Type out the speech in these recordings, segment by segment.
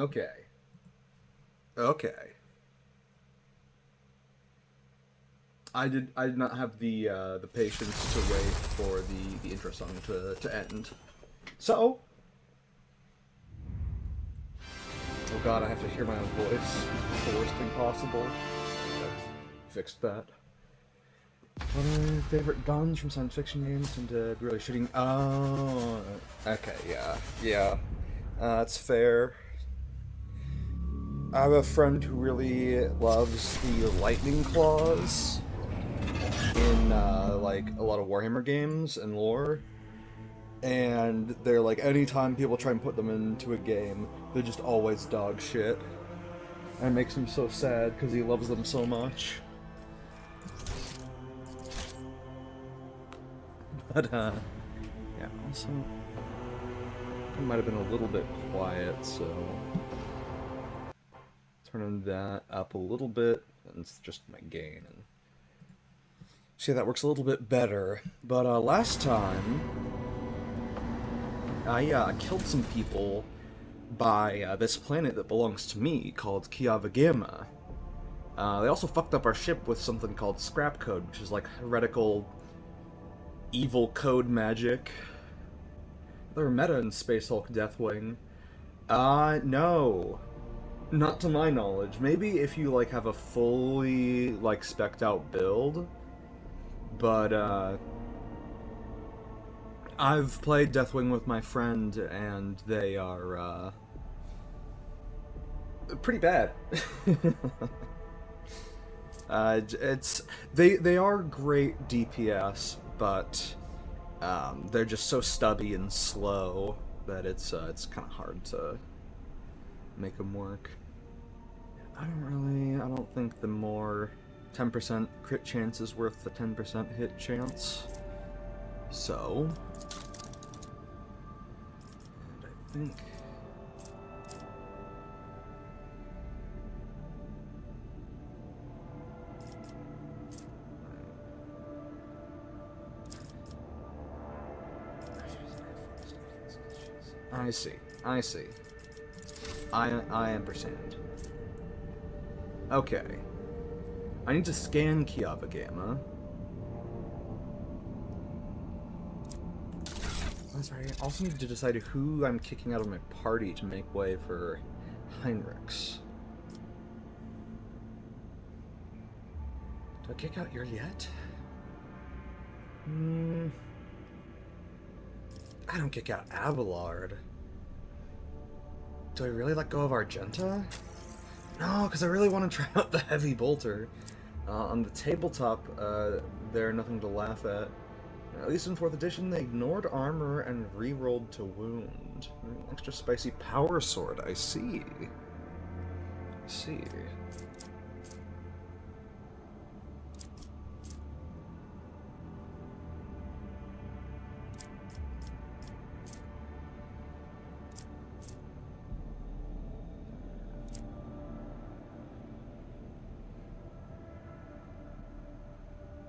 Okay. Okay. I did not have the patience to wait for the intro song to end. So, oh god, I have to hear my own voice. The worst thing possible. I've fixed that. What are your favorite guns from science fiction games and really shooting? Oh, okay, yeah. That's fair. I have a friend who really loves the lightning claws in like a lot of Warhammer games and lore, and they're like anytime people try and put them into a game, they're just always dog shit. And it makes him so sad because he loves them so much. But yeah. Also, it might have been a little bit quiet, so turning that up a little bit, and it's just my gain. And see, that works a little bit better. But last time, I killed some people by this planet that belongs to me called Kiavagema. They also fucked up our ship with something called scrap code, which is like heretical evil code magic. They're meta in Space Hulk Deathwing. No. Not to my knowledge. Maybe if you like have a fully like spec'd out build, but I've played Deathwing with my friend and they are pretty bad. It's they are great DPS, but they're just so stubby and slow that it's kind of hard to make them work. I don't think the more 10% crit chance is worth the 10% hit chance. So, and I think I see. I see. I understand. Okay. I need to scan Kiavagama. That's right. I also need to decide who I'm kicking out of my party to make way for Heinrichs. Do I kick out your yet? I don't kick out Abelard. Do I really let go of Argenta? No, because I really want to try out the Heavy Bolter. On the tabletop, they're nothing to laugh at. At least in 4th edition, they ignored armor and re-rolled to wound. Extra spicy power sword, I see. I see.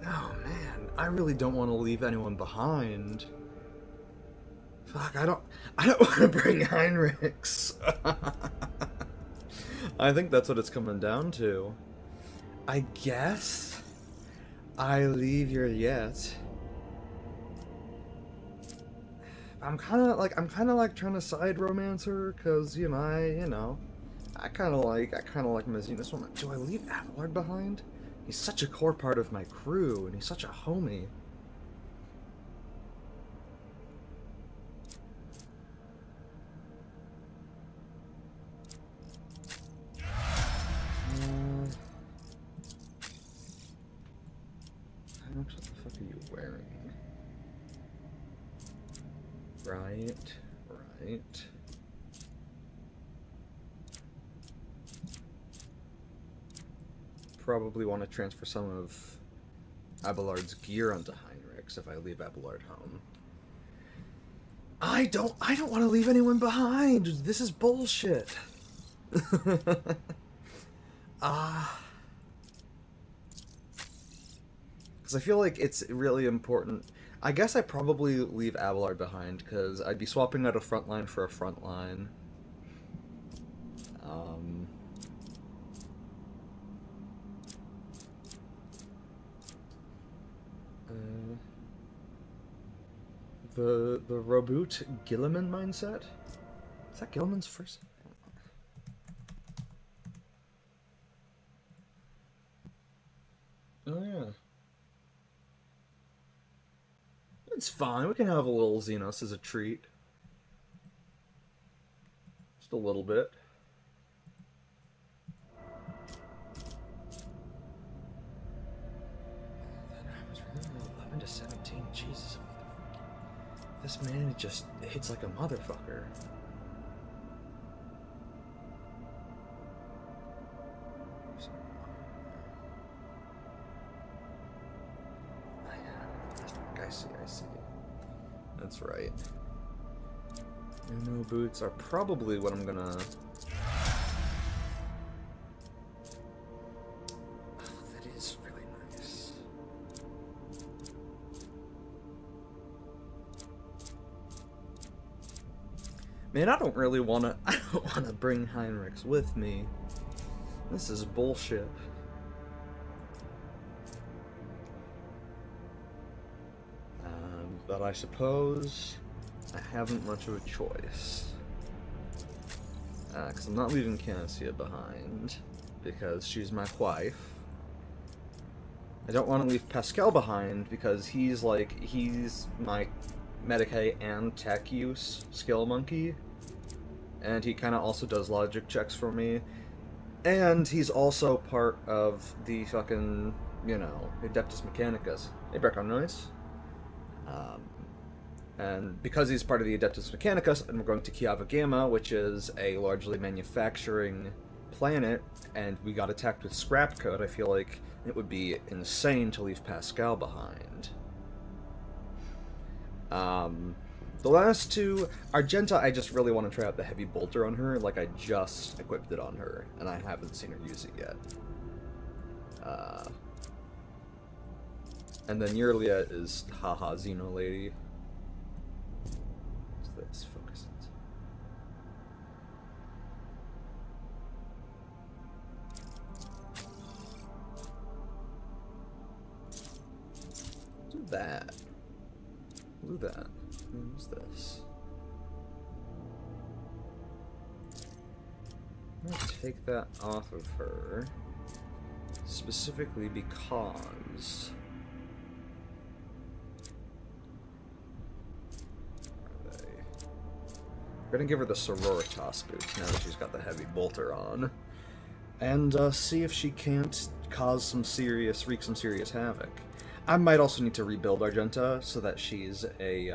Oh man, I really don't want to leave anyone behind. Fuck, I don't want to bring Heinrichs. I think that's what it's coming down to. I guess I leave your yet. I'm kind of like trying to side romance her, cause I kind of like Ms. Uniswoman. Do I leave Abelard behind? He's such a core part of my crew, and he's such a homie. What the fuck are you wearing? Right. Probably want to transfer some of Abelard's gear onto Heinrichs if I leave Abelard home. I don't want to leave anyone behind. This is bullshit. Because I feel like it's really important. I guess I probably leave Abelard behind because I'd be swapping out a front line for a front line. Um, the reboot Gilliman mindset? Is that Gilliman's first? Oh yeah. It's fine. We can have a little Xenos as a treat. Just a little bit. I was really 11 to 17. Jesus. This man just hits like a motherfucker. I see. That's right. No boots are probably what I'm gonna... Oh, that is really nice. Man, I don't really wanna... I don't wanna bring Heinrichs with me. This is bullshit. But I suppose I haven't much of a choice. Because I'm not leaving Cassia behind, because she's my wife. I don't want to leave Pascal behind, because he's my Medicae and tech use skill monkey. And he kind of also does logic checks for me. And he's also part of the fucking, you know, Adeptus Mechanicus. Hey, background noise. And because he's part of the Adeptus Mechanicus, and we're going to Kiava Gamma, which is a largely manufacturing planet, and we got attacked with scrap code, I feel like it would be insane to leave Pascal behind. The last two, Argenta, I just really want to try out the heavy bolter on her, like I just equipped it on her, and I haven't seen her use it yet. And then Yurlia is haha Xeno lady. What's this? Focus it. Do that. Do that. Who's this? I'm gonna take that off of her. Specifically because... We're gonna give her the Sororitas boots now that she's got the heavy bolter on, and see if she can't wreak some serious havoc. I might also need to rebuild Argenta so that she's a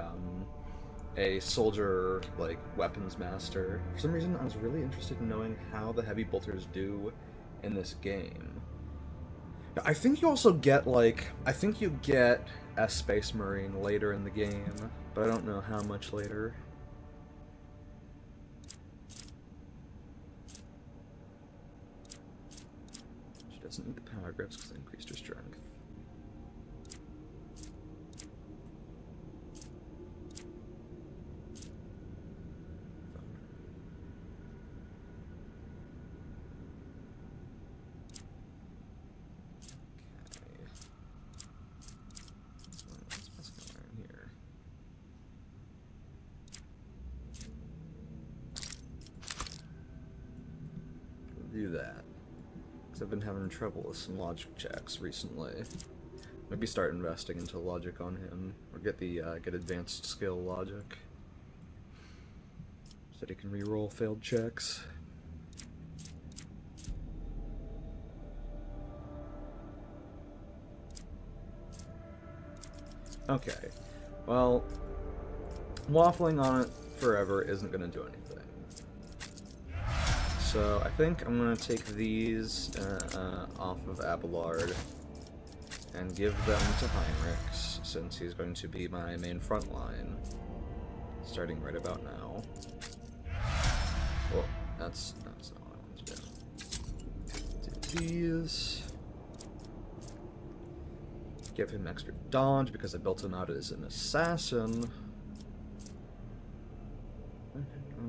soldier, like, weapons master. For some reason, I was really interested in knowing how the heavy bolters do in this game. Now, I think you also get, like, you get a Space Marine later in the game, but I don't know how much later. Doesn't need the power grips because they increased her strength. Okay. What's going on here? We'll do that. I've been having trouble with some logic checks recently. Maybe start investing into logic on him, or get advanced skill logic, so that he can reroll failed checks. Okay, well, waffling on it forever isn't going to do anything. So I think I'm going to take these off of Abelard and give them to Heinrichs, since he's going to be my main front line, starting right about now. Well, that's not what I want to do. Do these. Give him extra dodge because I built him out as an assassin.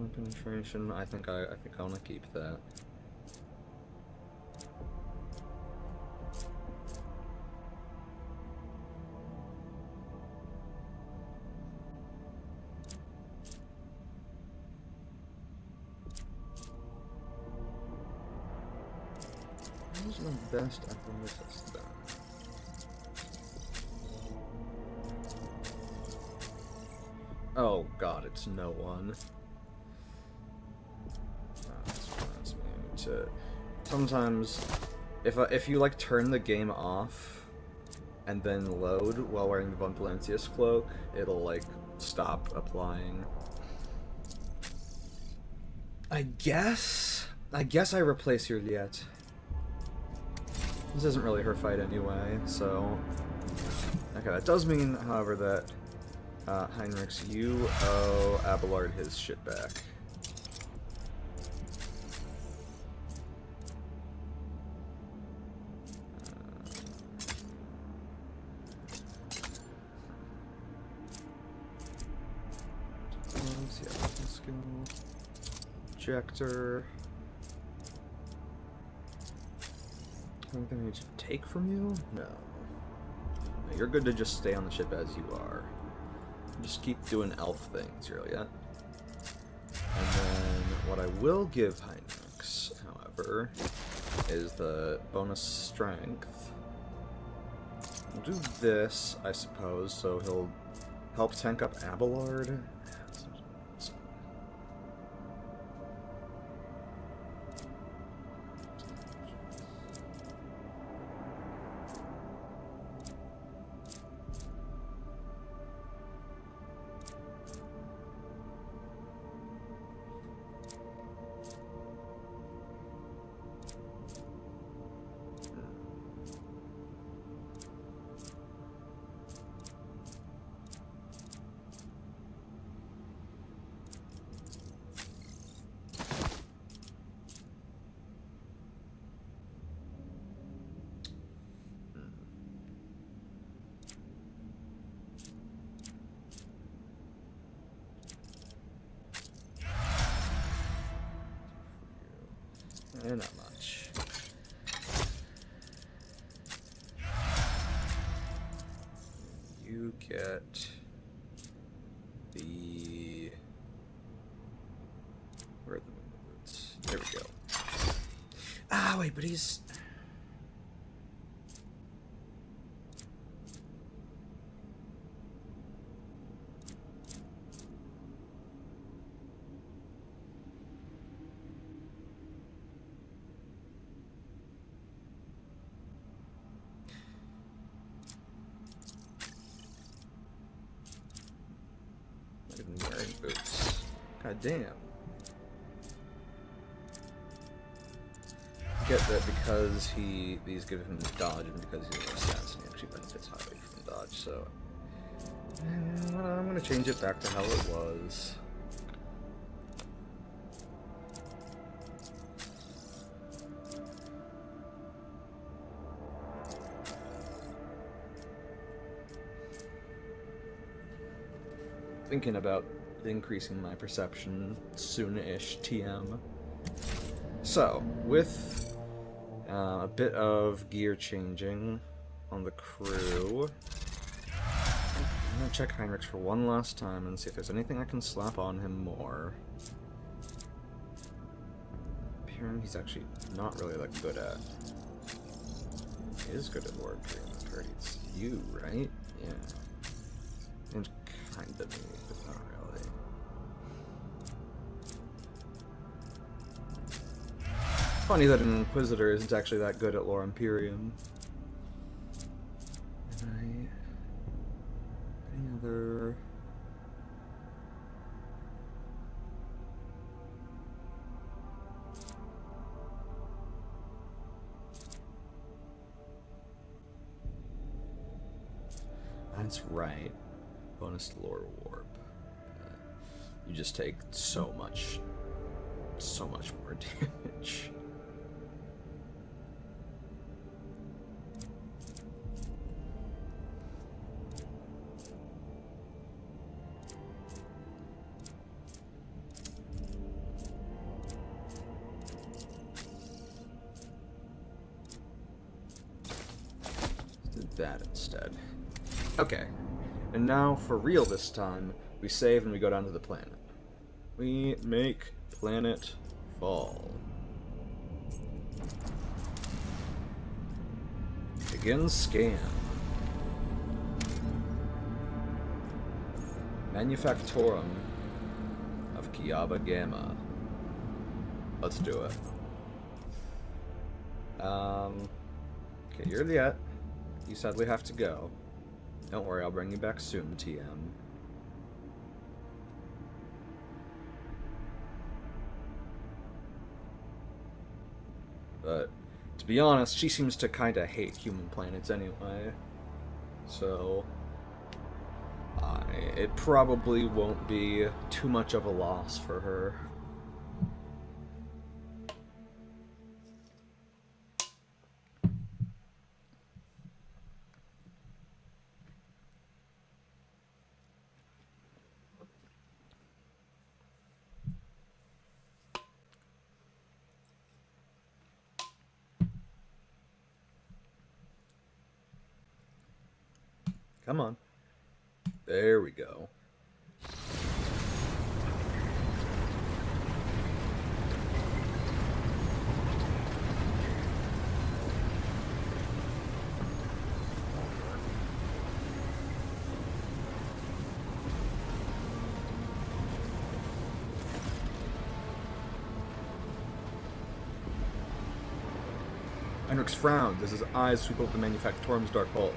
penetration. I think I want to keep that. Who's the best athletics then? Oh god, it's no one. That's me to... Sometimes, if you like turn the game off and then load while wearing the Von Valancius cloak, it'll like stop applying. I guess I replace your Liet. This isn't really her fight anyway, so... Okay, that does mean, however, that Heinrichs, you owe Abelard his shit back. Projector. Anything I need to take from you? No. No. You're good to just stay on the ship as you are. Just keep doing elf things, really. And then what I will give Heinrichs, however, is the bonus strength. We'll do this, I suppose, so he'll help tank up Abelard. Not much. You get the... Where are the boots? There we go. Ah, wait, but he's... Wearing boots. God damn. Get that because these give him dodge and because he's an assassin, he actually benefits highly from dodge, so... I'm gonna change it back to how it was. Thinking about increasing my perception soon-ish, TM. So, with a bit of gear changing on the crew, I'm gonna check Heinrichs for one last time and see if there's anything I can slap on him more. Appearing he's actually not really that good at. He is good at ward training. It's you, right? Yeah. And kind of me, but not really. Funny that an Inquisitor isn't actually that good at Lore Imperium. Any other... That's right. Bonus to Lore Warp. You just take so much more damage. that instead. Okay. And now, for real this time, we save and we go down to the planet. We make planet fall. Begin scan. Manufactorum of Kiaba Gamma. Let's do it. Okay, you're the You sadly have to go. Don't worry, I'll bring you back soon, TM. But, to be honest, she seems to kinda hate human planets anyway. So, it probably won't be too much of a loss for her. Come on. There we go. Heinrichs frowned as his eyes sweep over the Manufactorum's dark halls.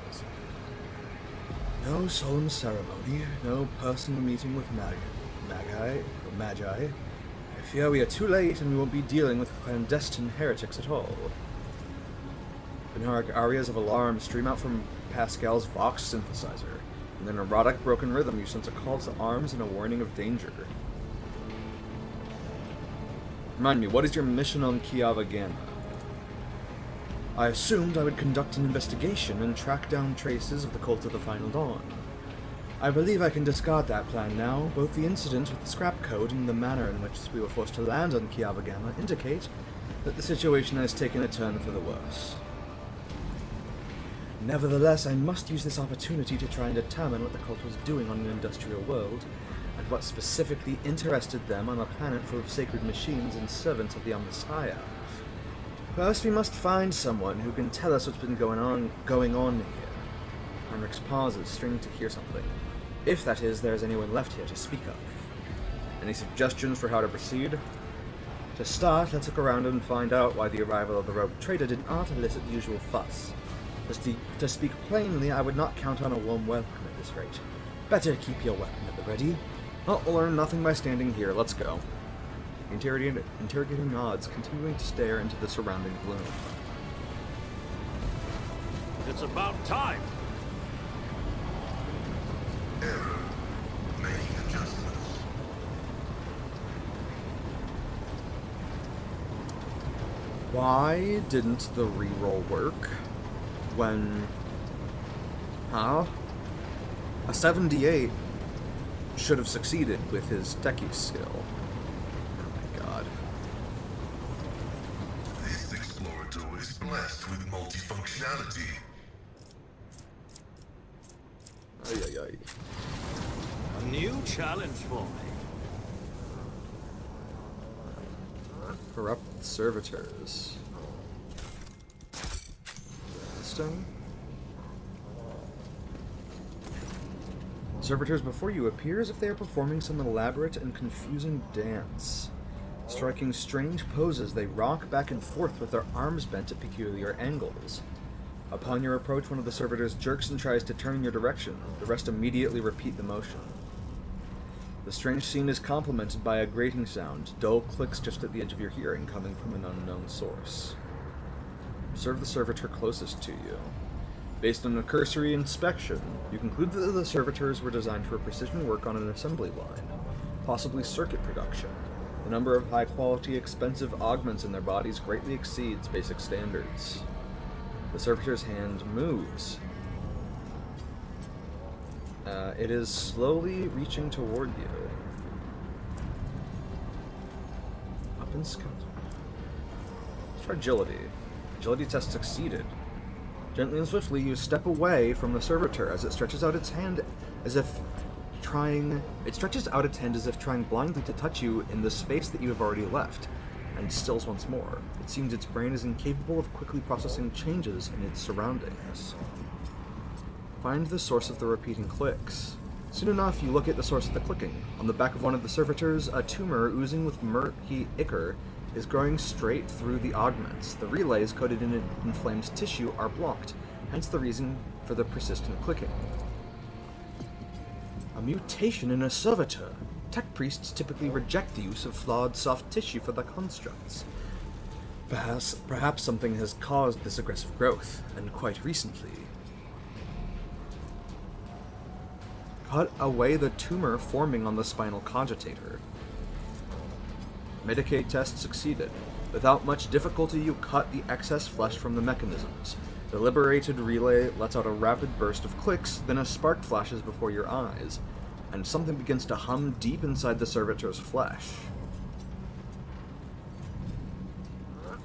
No solemn ceremony, no personal meeting with Magi. I fear we are too late and we won't be dealing with clandestine heretics at all. Benaric arias of alarm stream out from Pascal's Vox synthesizer. In their neurotic, broken rhythm, you sense a call to arms and a warning of danger. Remind me, what is your mission on Kiava Gamma? I assumed I would conduct an investigation and track down traces of the Cult of the Final Dawn. I believe I can discard that plan now. Both the incident with the scrap code and the manner in which we were forced to land on Kiava Gamma indicate that the situation has taken a turn for the worse. Nevertheless, I must use this opportunity to try and determine what the cult was doing on an industrial world, and what specifically interested them on a planet full of sacred machines and servants of the Messiah. First, we must find someone who can tell us what's been going on here. Heinrichs pauses, straining to hear something. If, that is, there is anyone left here to speak of. Any suggestions for how to proceed? To start, let's look around and find out why the arrival of the rogue trader did not elicit the usual fuss. To speak plainly, I would not count on a warm welcome at this rate. Better keep your weapon at the ready. Well, we'll learn nothing by standing here. Let's go. Interrogating nods, continuing to stare into the surrounding gloom. It's about time! Error. Making adjustments. Why didn't the reroll work when... Huh? A 78 should have succeeded with his techie skill. This Explorator is blessed with multifunctionality. Ay. A new challenge for me. Corrupt servitors. Stone. Servitors before you appear as if they are performing some elaborate and confusing dance. Striking strange poses, they rock back and forth with their arms bent at peculiar angles. Upon your approach, one of the servitors jerks and tries to turn in your direction. The rest immediately repeat the motion. The strange scene is complemented by a grating sound, dull clicks just at the edge of your hearing, coming from an unknown source. Observe the servitor closest to you. Based on a cursory inspection, you conclude that the servitors were designed for precision work on an assembly line, possibly circuit production. The number of high-quality, expensive augments in their bodies greatly exceeds basic standards. The servitor's hand moves. It is slowly reaching toward you. Up and scout. Let's try agility. Agility test succeeded. Gently and swiftly, you step away from the servitor as it stretches out its hand as if trying... It stretches out its hand as if trying blindly to touch you in the space that you have already left, and stills once more. It seems its brain is incapable of quickly processing changes in its surroundings. Find the source of the repeating clicks. Soon enough, you look at the source of the clicking. On the back of one of the servitors, a tumor oozing with murky ichor is growing straight through the augments. The relays coated in inflamed tissue are blocked, hence the reason for the persistent clicking. A mutation in a servitor. Tech priests typically reject the use of flawed soft tissue for their constructs. Perhaps something has caused this aggressive growth, and quite recently. Cut away the tumor forming on the spinal cogitator. Medicaid test succeeded. Without much difficulty, you cut the excess flesh from the mechanisms. The liberated relay lets out a rapid burst of clicks, then a spark flashes before your eyes, and something begins to hum deep inside the servitor's flesh.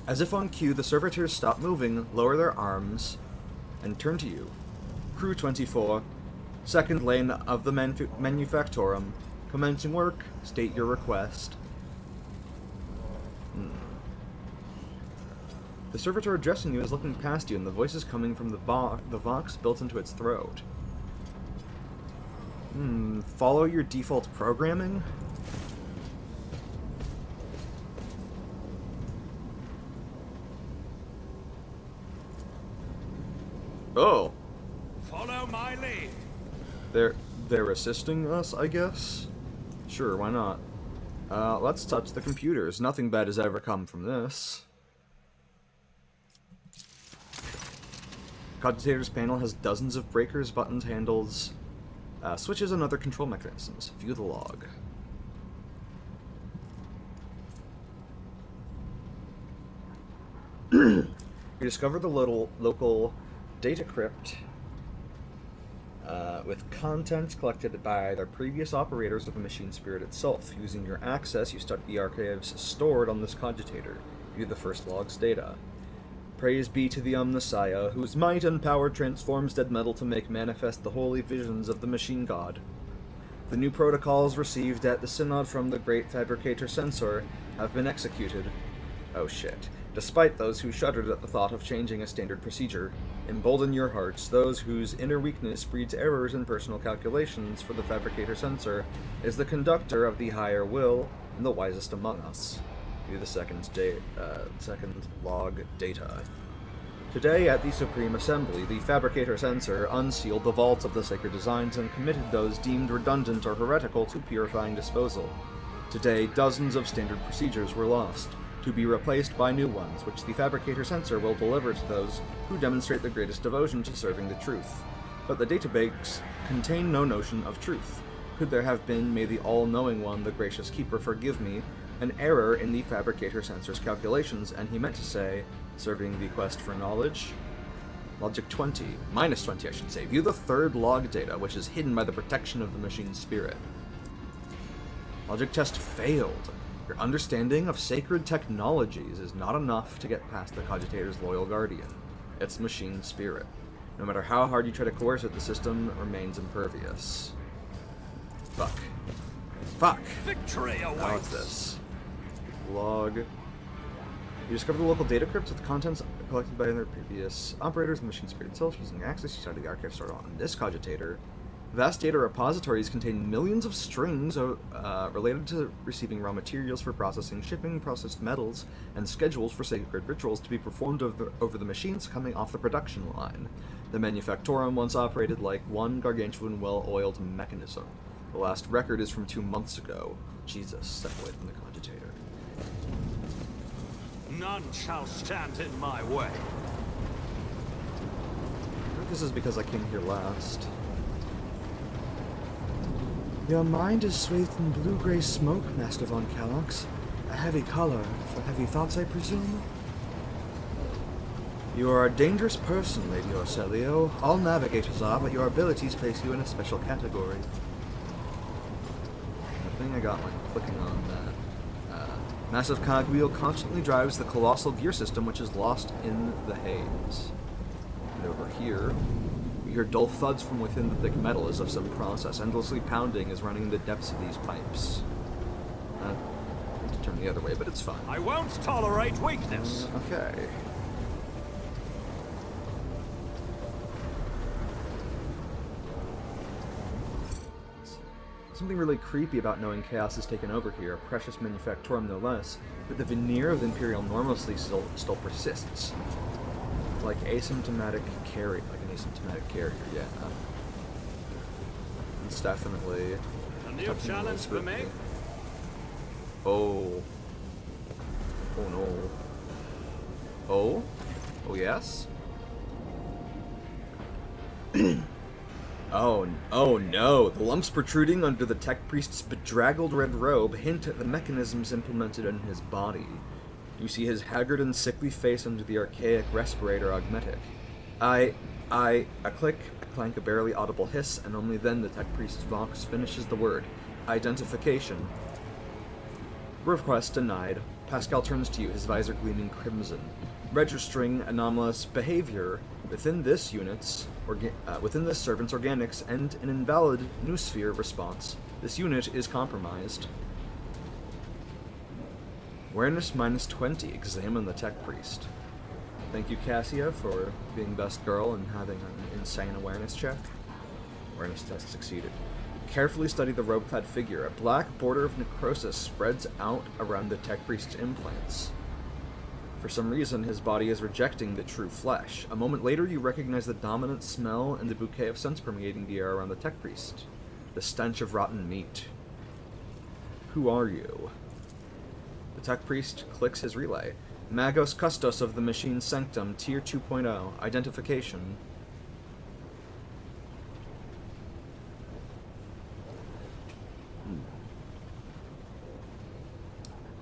As if on cue, the servitors stop moving, lower their arms, and turn to you. Crew 24, second lane of the Manufactorum. Commencing work, state your request. The servitor addressing you is looking past you, and the voice is coming from the vox built into its throat. Follow your default programming? Oh. Follow my lead. They're assisting us, I guess? Sure, why not? Let's touch the computers. Nothing bad has ever come from this. Cogitator's panel has dozens of breakers, buttons, handles, switches, and other control mechanisms. View the log. You discover the local data crypt with content collected by the previous operators of the machine spirit itself. Using your access, you study the archives stored on this cogitator. View the first log's data. Praise be to the Messiah, whose might and power transforms dead metal to make manifest the holy visions of the machine god. The new protocols received at the synod from the great fabricator censor have been executed. Oh shit. Despite those who shuddered at the thought of changing a standard procedure, embolden your hearts. Those whose inner weakness breeds errors in personal calculations for the fabricator censor is the conductor of the higher will and the wisest among us. View the second log data. Today, at the Supreme Assembly, the Fabricator Censor unsealed the vaults of the sacred designs and committed those deemed redundant or heretical to purifying disposal. Today, dozens of standard procedures were lost, to be replaced by new ones, which the Fabricator Censor will deliver to those who demonstrate the greatest devotion to serving the truth. But the databanks contain no notion of truth. Could there have been, may the all-knowing one, the gracious keeper, forgive me, an error in the Fabricator Censor's calculations, and he meant to say, serving the quest for knowledge? Logic 20, minus 20 I should say. View the third log data, which is hidden by the protection of the machine spirit. Logic test failed. Your understanding of sacred technologies is not enough to get past the cogitator's loyal guardian, its machine spirit. No matter how hard you try to coerce it, the system remains impervious. Fuck. Fuck! Victory awaits. Now it's this. Log. You discover the local data crypt with contents collected by other previous operators of the machine spirit itself. Using access, you study the archive stored on this cogitator. Vast data repositories contain millions of strings related to receiving raw materials for processing, shipping, processed metals, and schedules for sacred rituals to be performed over the machines coming off the production line. The Manufactorum once operated like one gargantuan, well-oiled mechanism. The last record is from 2 months ago. Jesus, step away from the cogitator. None shall stand in my way. I think this is because I came here last. Your mind is swathed in blue-gray smoke, Master von Kellogg's. A heavy color for heavy thoughts, I presume? You are a dangerous person, Lady Orselio. All navigators are, but your abilities place you in a special category. The thing I got when clicking on that. Massive cogwheel constantly drives the colossal gear system, which is lost in the haze. And over here, you hear dull thuds from within the thick metal as if some process, endlessly pounding, is running in the depths of these pipes. I need to turn the other way, but it's fine. I won't tolerate weakness. Okay. Something really creepy about knowing chaos has taken over here, a precious manufactorum no less, but the veneer of imperial normalcy still persists. Like asymptomatic carrier, yeah. It's definitely... A new challenge for me? Oh. Oh no. Oh? Oh yes? Oh no, the lumps protruding under the tech priest's bedraggled red robe hint at the mechanisms implemented in his body. You see his haggard and sickly face under the archaic respirator augmetic. A click, a clank, a barely audible hiss, and only then the tech priest's vox finishes the word. Identification. Request denied. Pascal turns to you, his visor gleaming crimson. Registering anomalous behavior within this servant's organics and an invalid noosphere response. This unit is compromised. Awareness minus 20. Examine the tech priest. Thank you, Cassia, for being best girl and having an insane awareness check. Awareness test succeeded. Carefully study the robe-clad figure. A black border of necrosis spreads out around the tech priest's implants. For some reason, his body is rejecting the true flesh. A moment later, you recognize the dominant smell and the bouquet of scents permeating the air around the tech priest. The stench of rotten meat. Who are you? The tech priest clicks his relay. Magos Custos of the Machine Sanctum, Tier 2.0. Identification.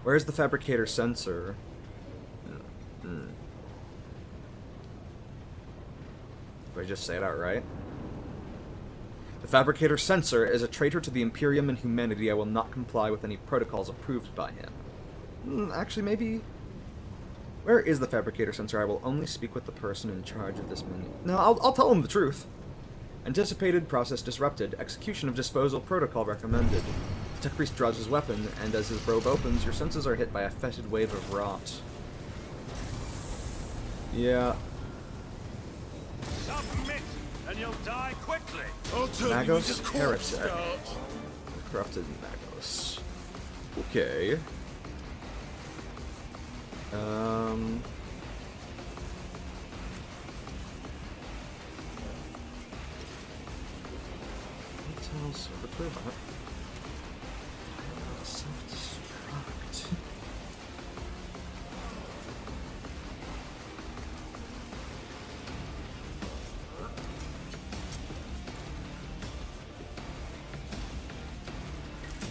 Where's the fabricator sensor? Did I just say it outright? The fabricator censor is a traitor to the Imperium and humanity. I will not comply with any protocols approved by him. Actually, maybe... Where is the fabricator censor? I will only speak with the person in charge of this menu. No, I'll tell him the truth. Anticipated, process disrupted. Execution of disposal protocol recommended. The tech priest draws his weapon, and as his robe opens, your senses are hit by a fetid wave of rot. Yeah. Submit, and you'll die quickly. Magos Heretic. Corrupted Magos. Okay. Tell servitor about self-destruct.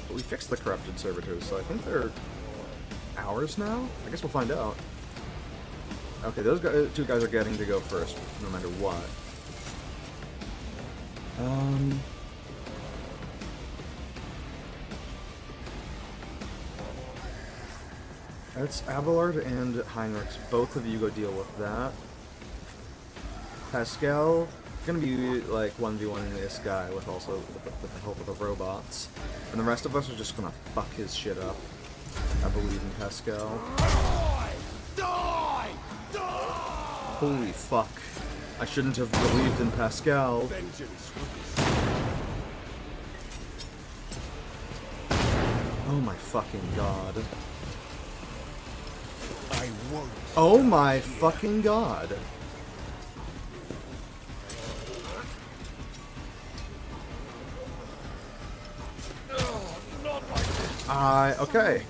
But we fixed the corrupted servitors, so I think they're ours now? I guess we'll find out. Okay, those two guys are getting to go first, no matter what. That's Abelard and Heinrichs. Both of you go deal with that. Pascal, gonna be like 1v1ing this guy with the help of the robots. And the rest of us are just gonna fuck his shit up. I believe in Pascal. Die! Holy fuck. I shouldn't have believed in Pascal. Oh my fucking god. I won't. Oh my fucking god. Okay.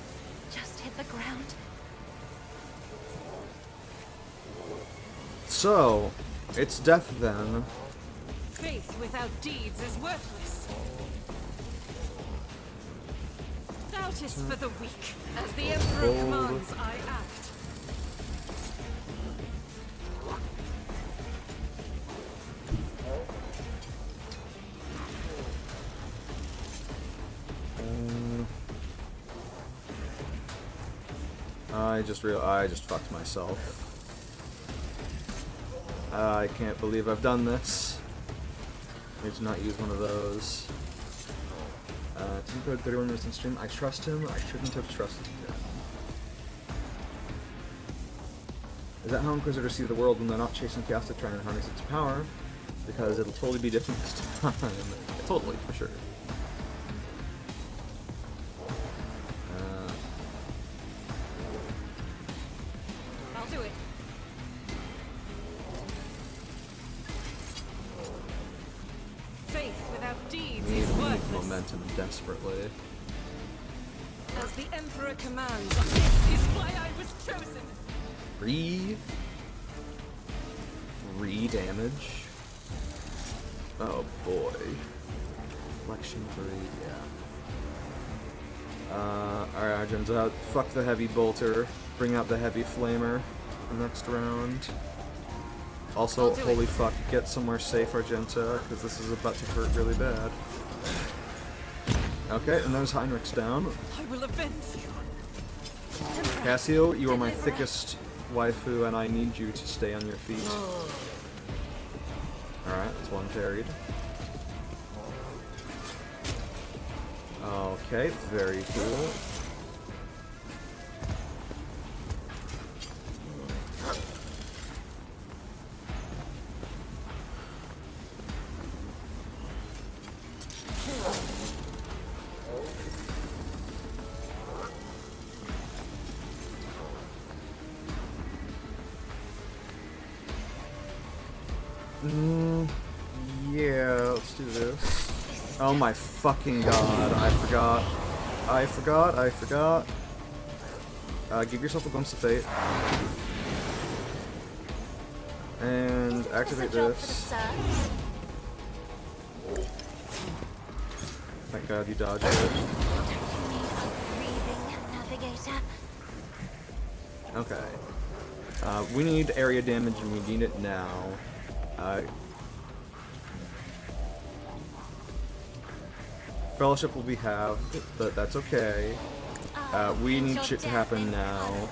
Just hit the ground. So, it's death then. Faith without deeds is worthless. Doubt is for the weak. As the Emperor commands, I act. I just fucked myself. I can't believe I've done this. I need to not use one of those. Team code 31 minutes in stream. I trust him. I shouldn't have trusted him. Is that how Inquisitors see the world when they're not chasing chaos to try and harness its power? Because it'll totally be different this time. Totally, for sure. I'll do it. Faith without deeds Need is worthless. momentum desperately. As the Emperor commands, this is why I was chosen. Re-damage. Oh boy. Flexion 3, yeah. Alright, Arjun's out. Fuck the heavy bolter. Bring out the heavy flamer for the next round. Also, holy fuck, get somewhere safe, Argenta, because this is about to hurt really bad. Okay, and there's Heinrich's down. I will avenge you. Cassio, you are my thickest waifu, and I need you to stay on your feet. Alright, that's one parried. Okay, very cool. Yeah, let's do this. Oh my fucking god, I forgot. Give yourself a glimpse of fate. And activate this. Thank god you dodged it. Okay. We need area damage and we need it now. Fellowship will be halved, but that's okay. We need shit to happen now.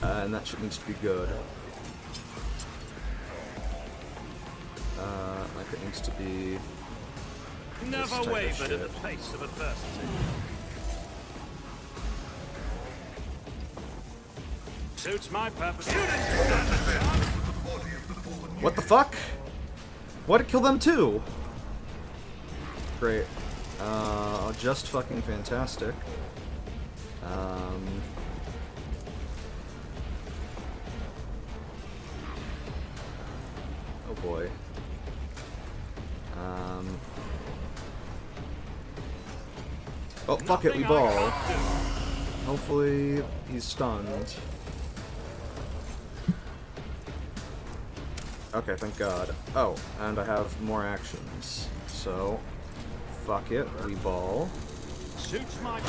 And that shit needs to be good. Like it needs to be... Never wavered in the face of adversity. Suits my purpose. What the fuck? What? Kill them too? Great. Just fucking fantastic. Oh boy. Oh, fuck it, we ball. Hopefully he's stunned. Okay, thank god. Oh, and I have more actions. So, fuck it, we ball. Suits my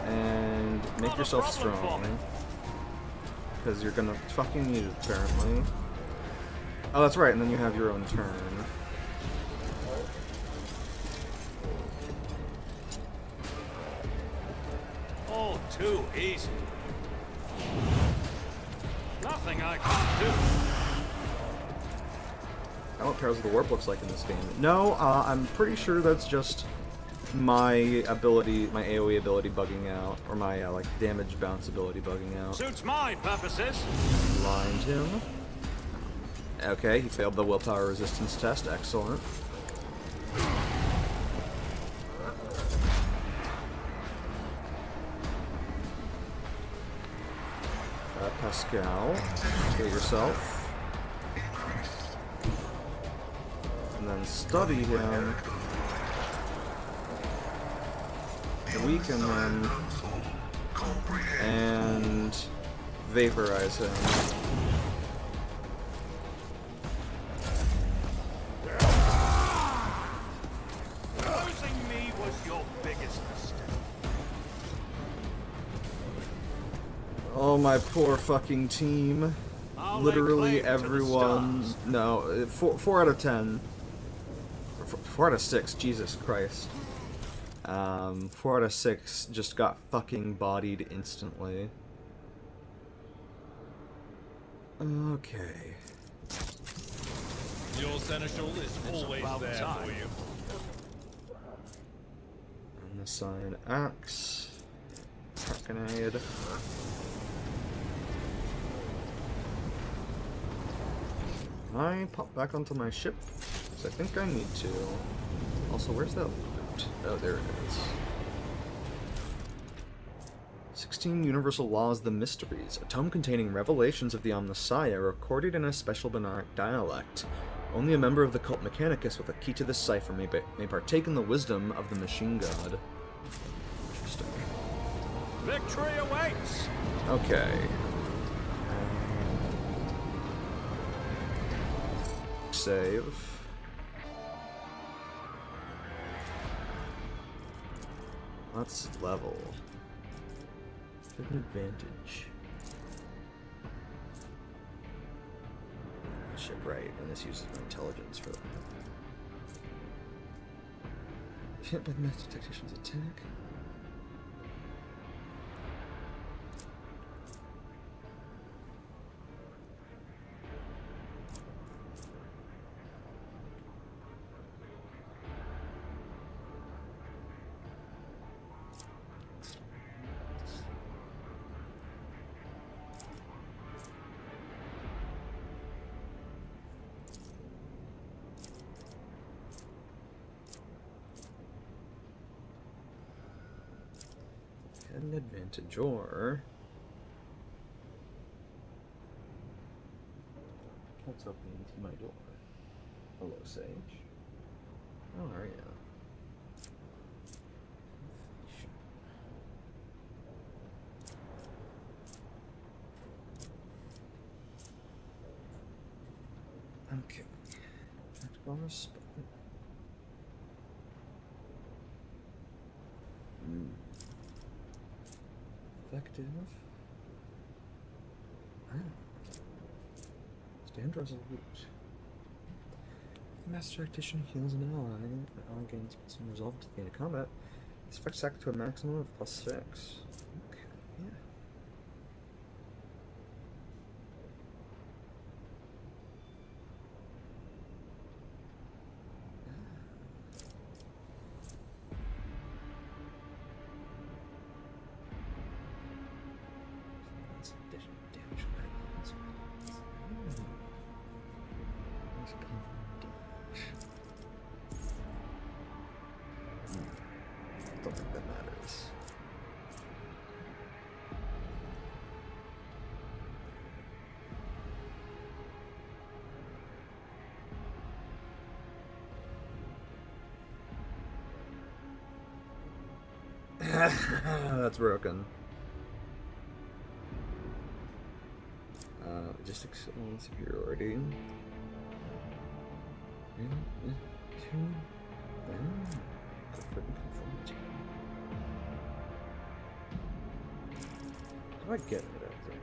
And make yourself strong. Because you're gonna fucking need it, apparently. Oh, that's right, and then you have your own turn. all too easy. Nothing I can do. I don't know what Perils of the Warp looks like in this game. No, I'm pretty sure that's just my ability, my AoE ability bugging out, or my like damage bounce ability bugging out. Suits my purposes. Blind him. Okay, he failed the willpower resistance test. Excellent. Pascal, kill yourself. And then study him. Weaken him. And vaporize him. Losing me was your biggest mistake. Oh, my poor fucking team. I'll Literally lay claim to the everyone. stars. No, 4 out of 10. 4 out of 6. Jesus Christ. 4 out of 6 just got fucking bodied instantly. Okay. Your seneschal is always about there time. for you. Unassign axe. Grenade. I pop back onto my ship, because I think I need to. Also, where's that loot? Oh, there it is. 16 Universal Laws, the Mysteries, a tome containing revelations of the Omnissiah recorded in a special Benaric dialect. Only a member of the cult Mechanicus with a key to this cipher may partake in the wisdom of the machine god. Interesting. Victory awaits! Okay. Save. Let's level. Get an advantage. Ship right, and this uses my intelligence for that. Hit by the master tactician's attack. An advantage, or what's opening to my door? Hello, Sage. How are you? Okay. Let's go on a spot. Effective. Stand resolute. Master Tactician heals an ally. The ally gains plus 1 resolve to the end of combat. This effect stacked to a maximum of +6. Okay, yeah. Don't think that matters. That's broken. Logistics and superiority. Comfort and conformity. How do I get it exactly?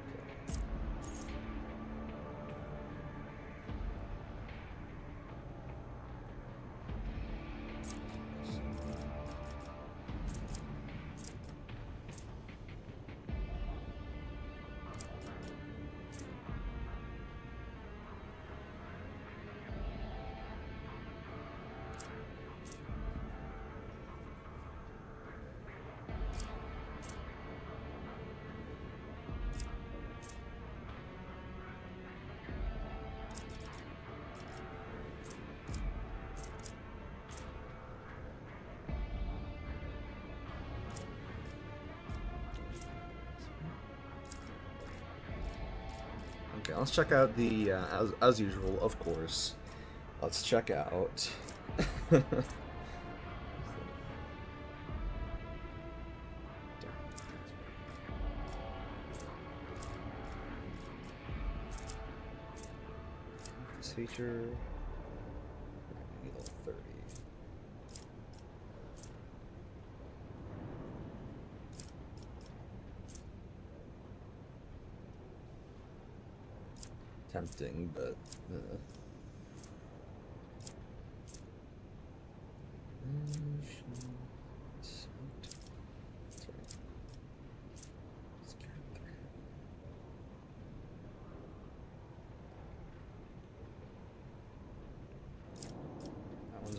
Okay, let's check out the, as usual, of course, let's check out this feature, level 30. Tempting, but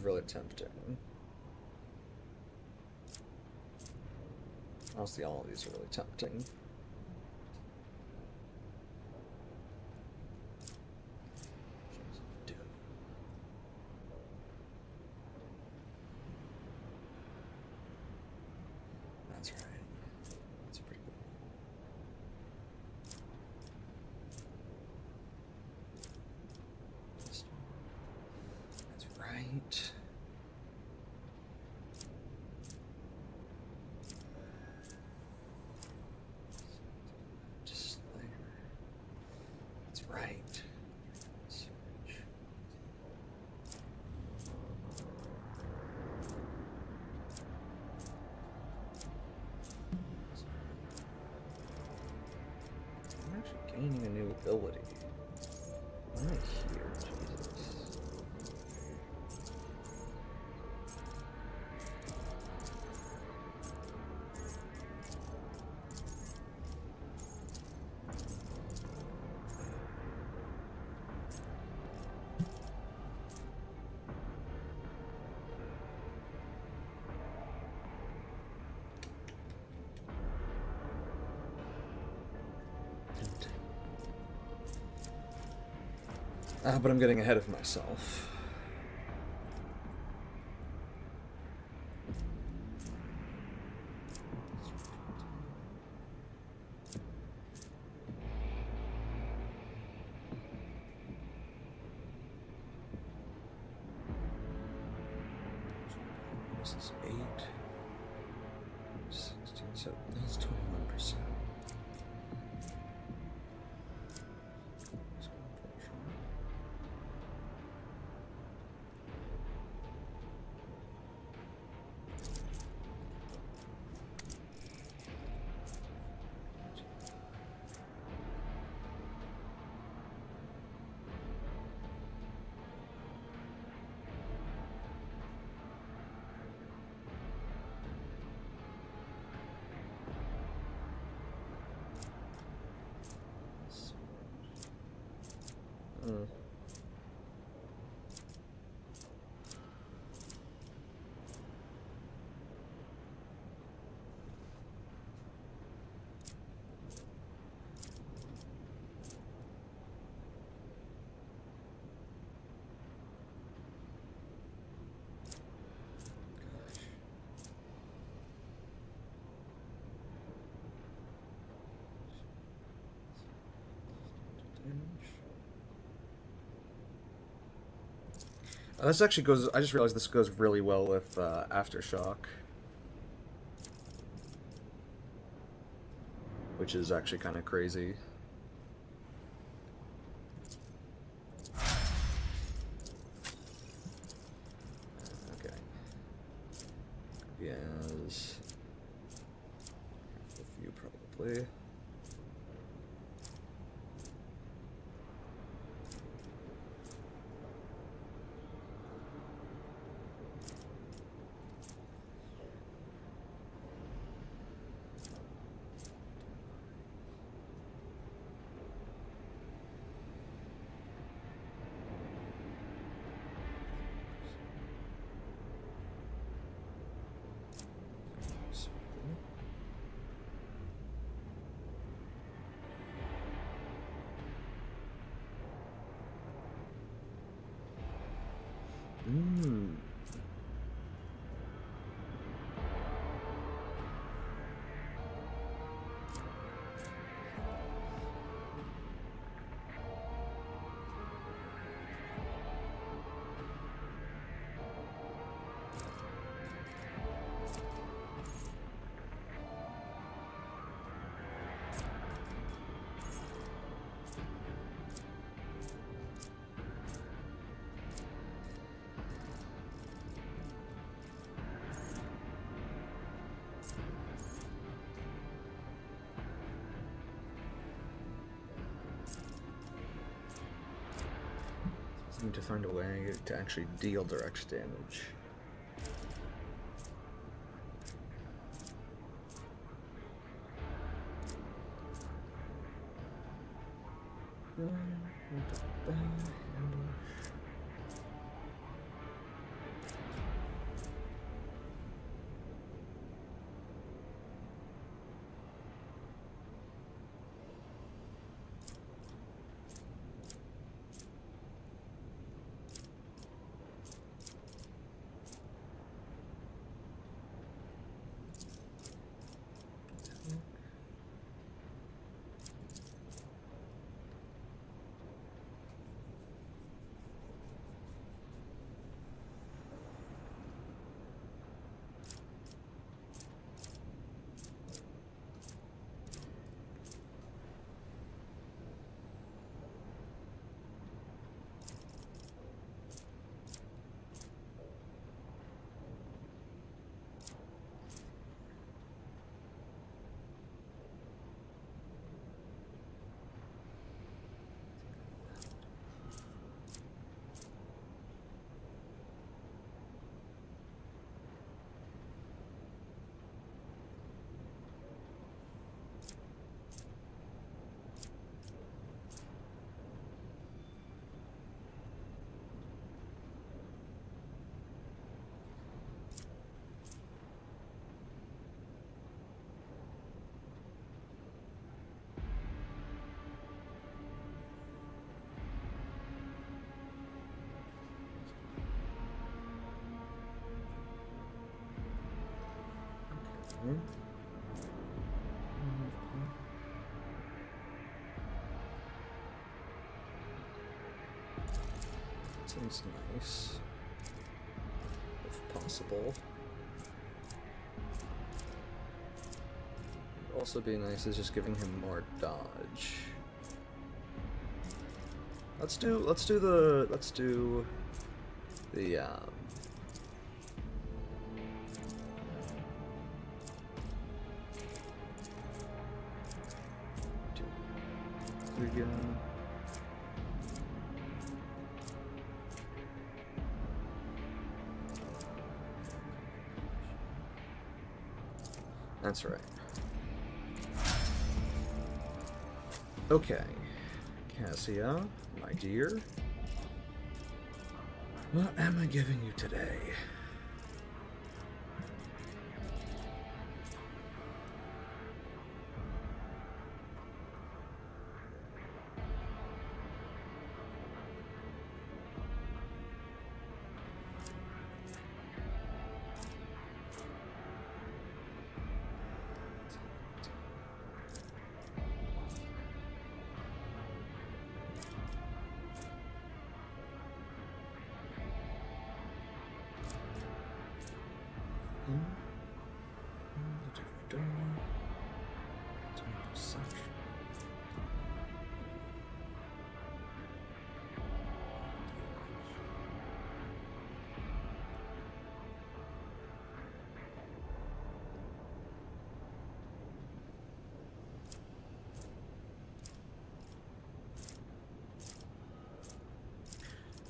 really tempting. Honestly, all of these are really tempting. That's right. That's pretty good. That's right. Just there. That's right. Search. I'm actually gaining a new ability. Why am I here? Jesus. But I'm getting ahead of myself. This is 8, 16, so that's 21%. This actually goes, I just realized this goes really well with Aftershock. Which is actually kind of crazy. Okay. Yes. A few probably. Need to find a way to actually deal direct damage. Hmm? Sounds nice, if possible. Would also be nice is just giving him more dodge. Let's do the again. That's right. Okay, Cassia, my dear, what am I giving you today?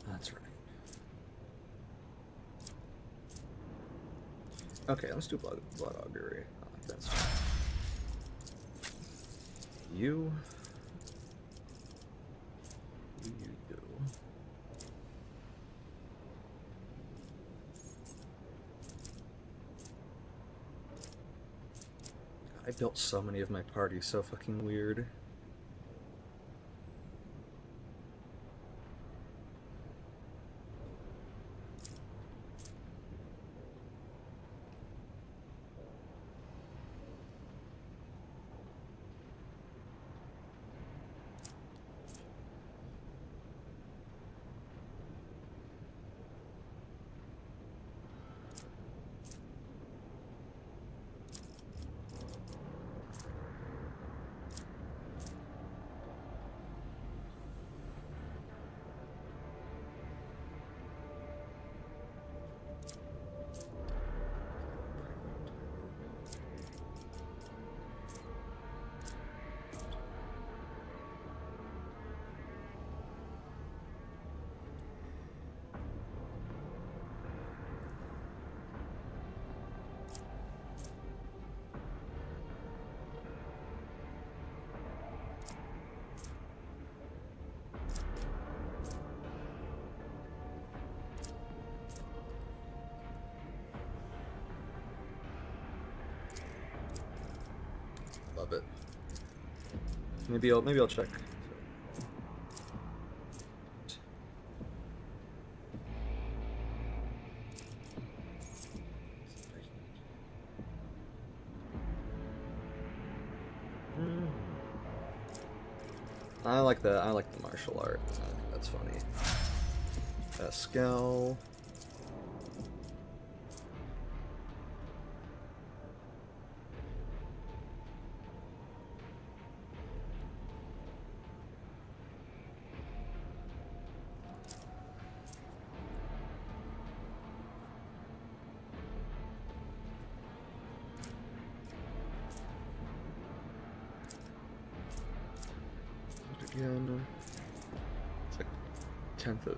That's right. Okay, let's do blood augury. I like that stuff. You. I built so many of my parties so fucking weird. Love it. Maybe I'll check. I like the martial art. I think that's funny. Escal. Again, it's like 10th of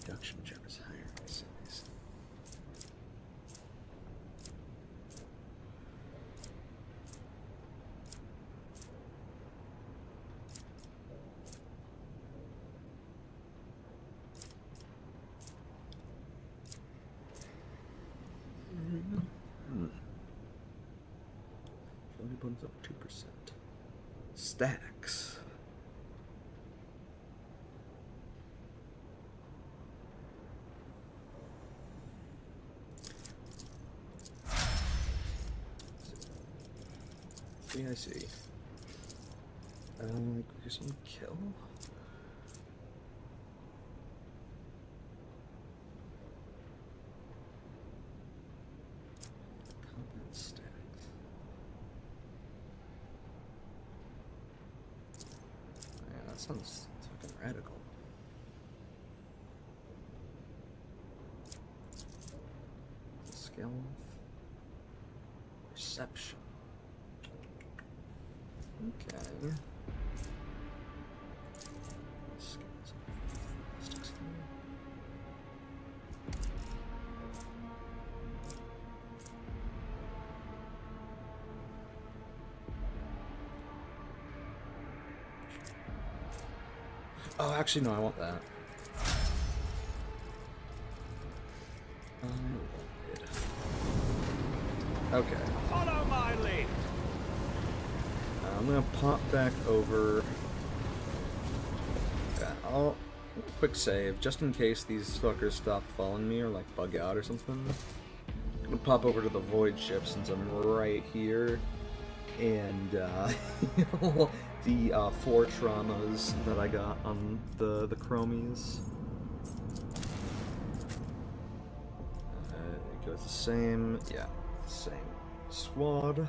production gem is higher in size. Only bumps up 2%. Stacks. I see. Gruesome kill? Combat stacks. Yeah, that sounds fucking radical. Skill. Perception. Okay. Oh, actually, no, I want that. I want it. Okay. Follow my lead. I'm gonna pop back over. Yeah, I'll quick save just in case these fuckers stop following me or like bug out or something. I'm gonna pop over to the void ship since I'm right here, and the 4 traumas that I got on the chromies. It goes the same, yeah, same squad.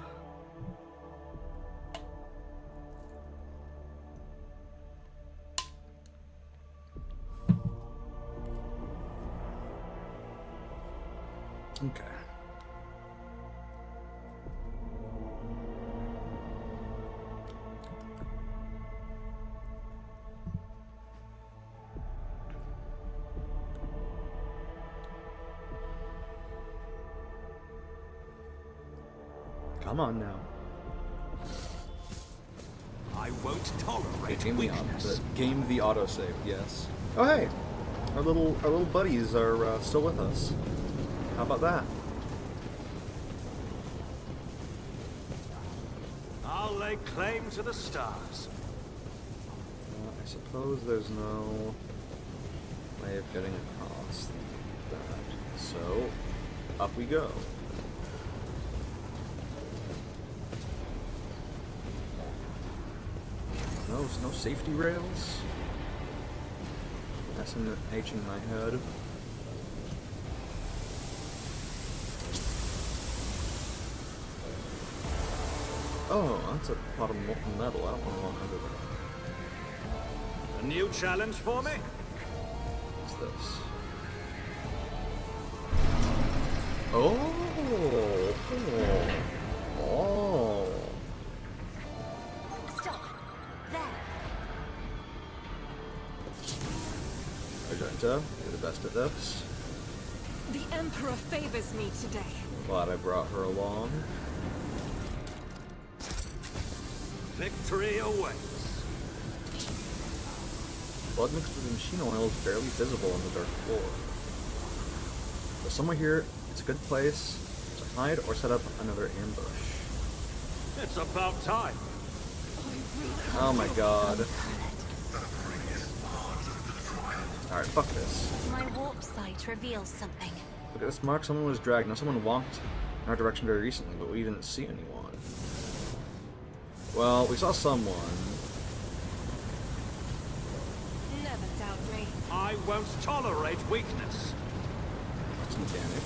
Okay. Come on now. I won't tolerate Game weakness. game the autosave, yes. Oh hey! Our little buddies are still with us. How about that? I'll lay claim to the stars. I suppose there's no way of getting across that. So, up we go. No safety rails? That's in my head. Oh, that's a pot of molten metal. I don't want to walk under that. A new challenge for me? What's this? Oh! Oh! Stop. There. Argenta, you're the best at this. The Emperor favors me today. Glad I brought her along. Victory awaits. Blood mixed with machine oil is barely visible on the dark floor. But somewhere here, it's a good place to hide or set up another ambush. It's about time. Oh my god. Alright, fuck this. My warp sight reveals something. Look at this mark, someone was dragged. Now someone walked in our direction very recently, but we didn't see anyone. Well, we saw someone. Never doubt me. I won't tolerate weakness. It's mechanic.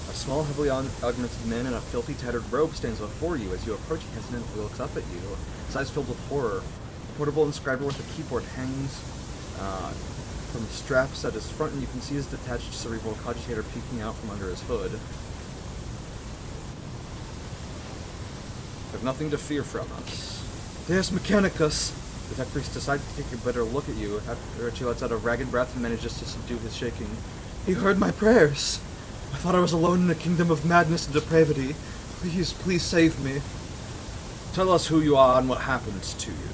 A small, heavily augmented man in a filthy, tattered robe stands before you. As you approach, he hesitantly looks up at you, his eyes filled with horror. A portable inscriber with a keyboard hangs from straps at his front, and you can see his detached cerebral cogitator peeking out from under his hood. You have nothing to fear from us. There's Mechanicus! The tech priest decides to take a better look at you, after which he lets out a ragged breath and manages to subdue his shaking. He heard my prayers! I thought I was alone in a kingdom of madness and depravity. Please, please save me. Tell us who you are and what happened to you.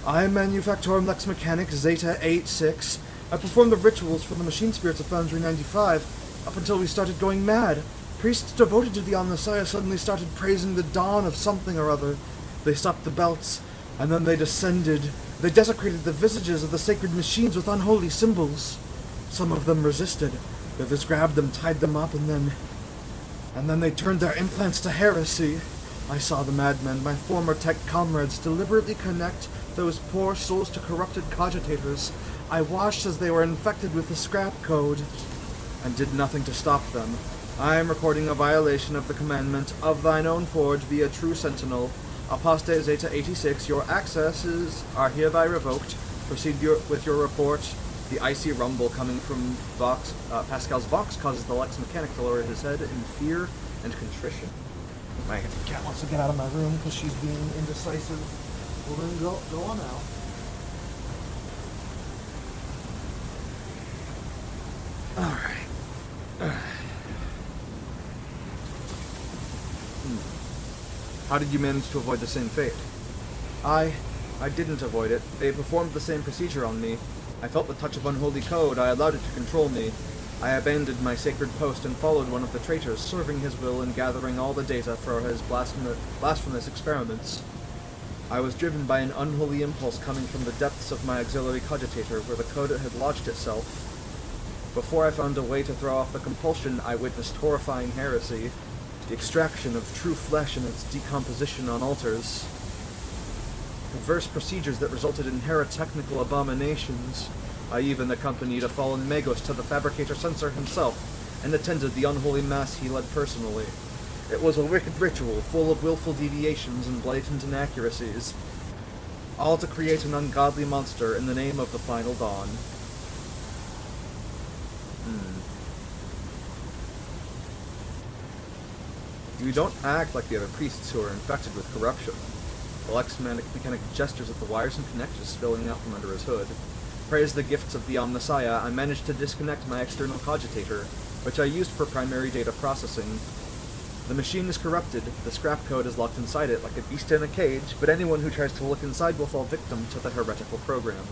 I am Manufactorum Lex Mechanic Zeta 86. I performed the rituals for the machine spirits of Foundry 95, up until we started going mad. Priests devoted to the Omnissiah suddenly started praising the dawn of something or other. They stopped the belts, and then they descended. They desecrated the visages of the sacred machines with unholy symbols. Some of them resisted. The others grabbed them, tied them up, and then they turned their implants to heresy. I saw the madmen, my former tech comrades, deliberately connect those poor souls to corrupted cogitators. I watched as they were infected with the scrap code, and did nothing to stop them. I am recording a violation of the commandment of thine own forge via True Sentinel. Apostate Zeta 86, your accesses are hereby revoked. Proceed with your report. The icy rumble coming from Pascal's Vox causes the Lex mechanic to lower his head in fear and contrition. My cat wants to get out of my room because she's being indecisive. Well then go on out. Alright. How did you manage to avoid the same fate? I didn't avoid it. They performed the same procedure on me. I felt the touch of unholy code. I allowed it to control me. I abandoned my sacred post and followed one of the traitors, serving his will and gathering all the data for his blasphemous experiments. I was driven by an unholy impulse coming from the depths of my auxiliary cogitator, where the code had lodged itself. Before I found a way to throw off the compulsion, I witnessed horrifying heresy, the extraction of true flesh and its decomposition on altars. Perverse procedures that resulted in herotechnical abominations. I even accompanied a fallen Magos to the fabricator censor himself, and attended the unholy mass he led personally. It was a wicked ritual, full of willful deviations and blatant inaccuracies, all to create an ungodly monster in the name of the final dawn. You don't act like the other priests who are infected with corruption. The Lex mechanic gestures at the wires and connectors spilling out from under his hood. Praise the gifts of the Omnissiah, I managed to disconnect my external cogitator, which I used for primary data processing. The machine is corrupted, the scrap code is locked inside it like a beast in a cage, but anyone who tries to look inside will fall victim to the heretical program.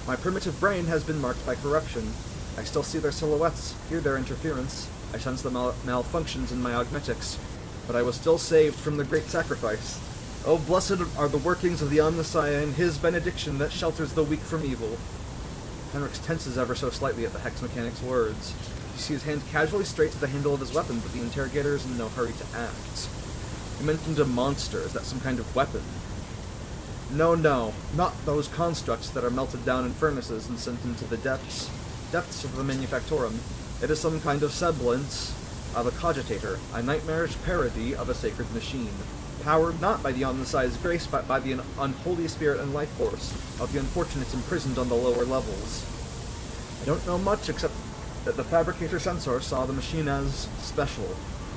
My primitive brain has been marked by corruption. I still see their silhouettes, hear their interference. I sense the malfunctions in my augmetics, but I was still saved from the great sacrifice. Oh, blessed are the workings of the Omnissiah and his benediction that shelters the weak from evil. Henrix tenses ever so slightly at the hex mechanic's words. You see his hand casually straight to the handle of his weapon, but the interrogator is in no hurry to act. You mentioned a monster. Is that some kind of weapon? No, not those constructs that are melted down in furnaces and sent into the depths of the Manufactorum. It is some kind of semblance of a cogitator, a nightmarish parody of a sacred machine, powered not by the Omnissiah's grace, but by the unholy spirit and life force of the unfortunates imprisoned on the lower levels. I don't know much except that the fabricator censor saw the machine as special.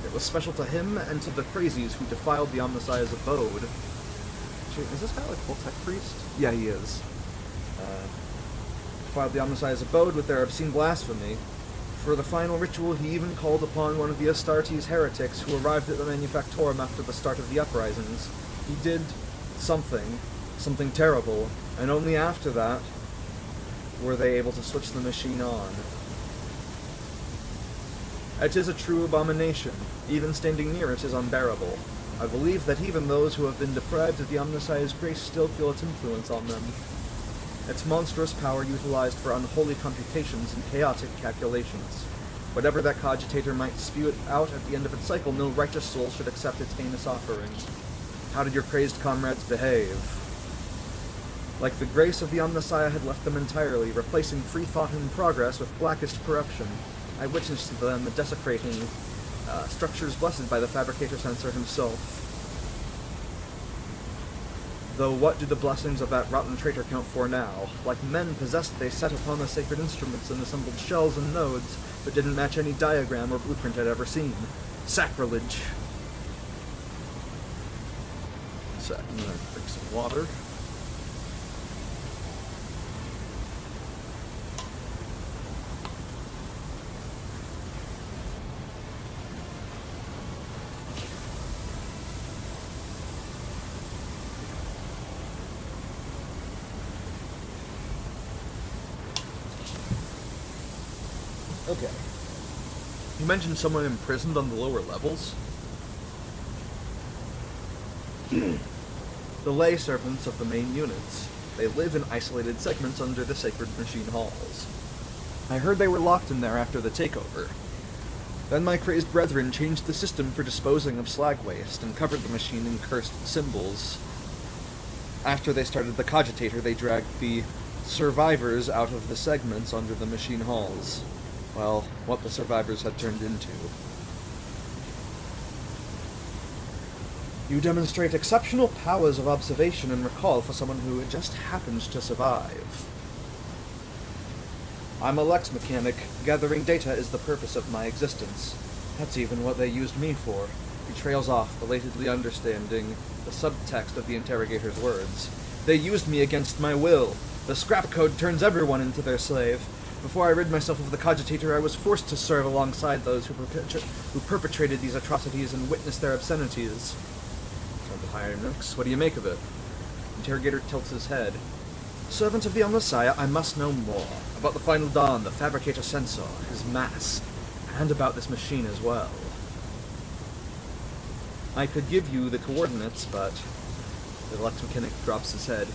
It was special to him and to the crazies who defiled the Omnissiah's abode. Actually, is this guy like full tech priest? Yeah, he is. Defiled the Omnissiah's abode with their obscene blasphemy. For the final ritual, he even called upon one of the Astartes heretics who arrived at the Manufactorum after the start of the uprisings. He did something terrible, and only after that were they able to switch the machine on. It is a true abomination. Even standing near it is unbearable. I believe that even those who have been deprived of the Omnissiah's grace still feel its influence on them. Its monstrous power utilized for unholy computations and chaotic calculations. Whatever that cogitator might spew it out at the end of its cycle, no righteous soul should accept its heinous offering. How did your praised comrades behave? Like the grace of the Omnissiah had left them entirely, replacing free thought and progress with blackest corruption. I witnessed them desecrating structures blessed by the fabricator censor himself. Though what do the blessings of that rotten traitor count for now? Like men possessed, they set upon the sacred instruments and assembled shells and nodes, but didn't match any diagram or blueprint I'd ever seen. Sacrilege. So, I'm gonna drink some water. Okay. You mentioned someone imprisoned on the lower levels? The lay servants of the main units. They live in isolated segments under the sacred machine halls. I heard they were locked in there after the takeover. Then my crazed brethren changed the system for disposing of slag waste and covered the machine in cursed symbols. After they started the cogitator, they dragged the survivors out of the segments under the machine halls. Well, what the survivors had turned into. You demonstrate exceptional powers of observation and recall for someone who just happened to survive. I'm a Lex mechanic. Gathering data is the purpose of my existence. That's even what they used me for. He trails off, belatedly understanding the subtext of the interrogator's words. They used me against my will. The scrap code turns everyone into their slave. Before I rid myself of the cogitator, I was forced to serve alongside those who perpetrated these atrocities and witnessed their obscenities. Hynrix, what do you make of it? Interrogator tilts his head. Servant of the Messiah, I must know more. About the final dawn, the fabricator sensor, his mass, and about this machine as well. I could give you the coordinates, but... The Lex Mechanic drops his head.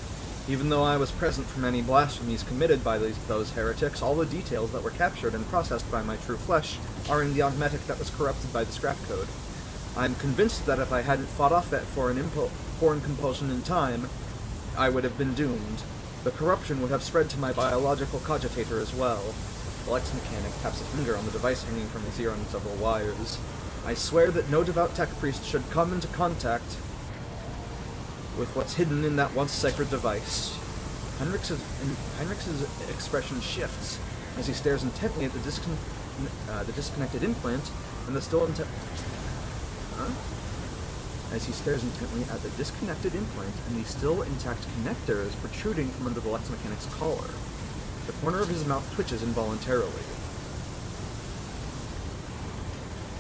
Even though I was present for many blasphemies committed by those heretics, all the details that were captured and processed by my true flesh are in the augmetic that was corrupted by the scrap code. I'm convinced that if I hadn't fought off that foreign compulsion in time, I would have been doomed. The corruption would have spread to my biological cogitator as well. The Lex Mechanic taps a finger on the device hanging from his ear on several wires. I swear that no devout tech priest should come into contact with what's hidden in that once sacred device. Heinrich's expression shifts as he stares intently at the disconnected implant and the still intact... As he stares intently at the disconnected implant and the still intact connectors protruding from under the Lex Mechanic's collar. The corner of his mouth twitches involuntarily.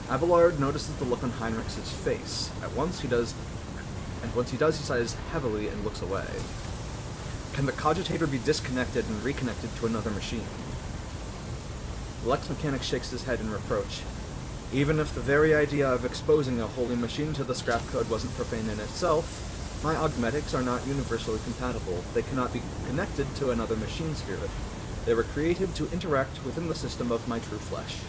Abelard notices the look on Heinrich's face. Once he does, he sighs heavily and looks away. Can the cogitator be disconnected and reconnected to another machine? The Lex Mechanic shakes his head in reproach. Even if the very idea of exposing a holy machine to the scrap code wasn't profane in itself, my augmetics are not universally compatible. They cannot be connected to another machine spirit. They were created to interact within the system of my true flesh.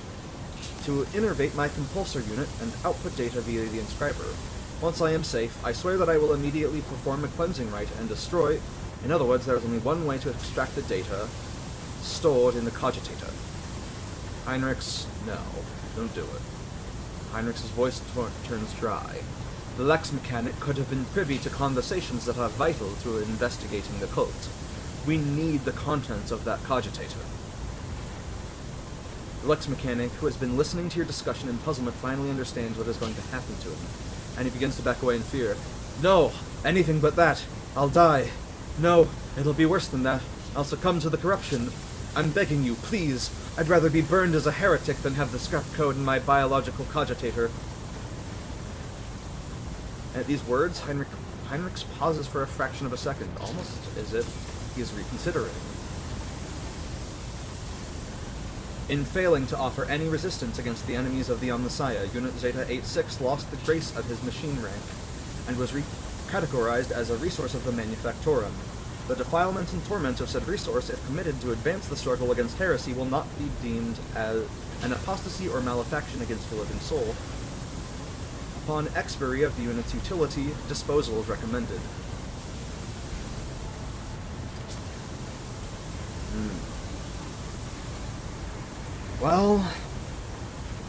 To innervate my compulsor unit and output data via the inscriber. Once I am safe, I swear that I will immediately perform a cleansing rite and destroy... In other words, there is only one way to extract the data stored in the cogitator. Heinrichs, no. Don't do it. Heinrich's voice turns dry. The Lex Mechanic could have been privy to conversations that are vital to investigating the cult. We need the contents of that cogitator. The Lex Mechanic, who has been listening to your discussion in puzzlement, finally understands what is going to happen to him, and he begins to back away in fear. No! Anything but that! I'll die! No! It'll be worse than that! I'll succumb to the corruption! I'm begging you, please! I'd rather be burned as a heretic than have the scrap code in my biological cogitator. At these words, Heinrichs pauses for a fraction of a second, almost as if he is reconsidering. In failing to offer any resistance against the enemies of the Messiah, Unit Zeta 86 lost the grace of his machine rank, and was categorized as a resource of the Manufactorum. The defilement and torment of said resource, if permitted to advance the struggle against heresy, will not be deemed as an apostasy or malefaction against the living soul. Upon expiry of the unit's utility, disposal is recommended. Well,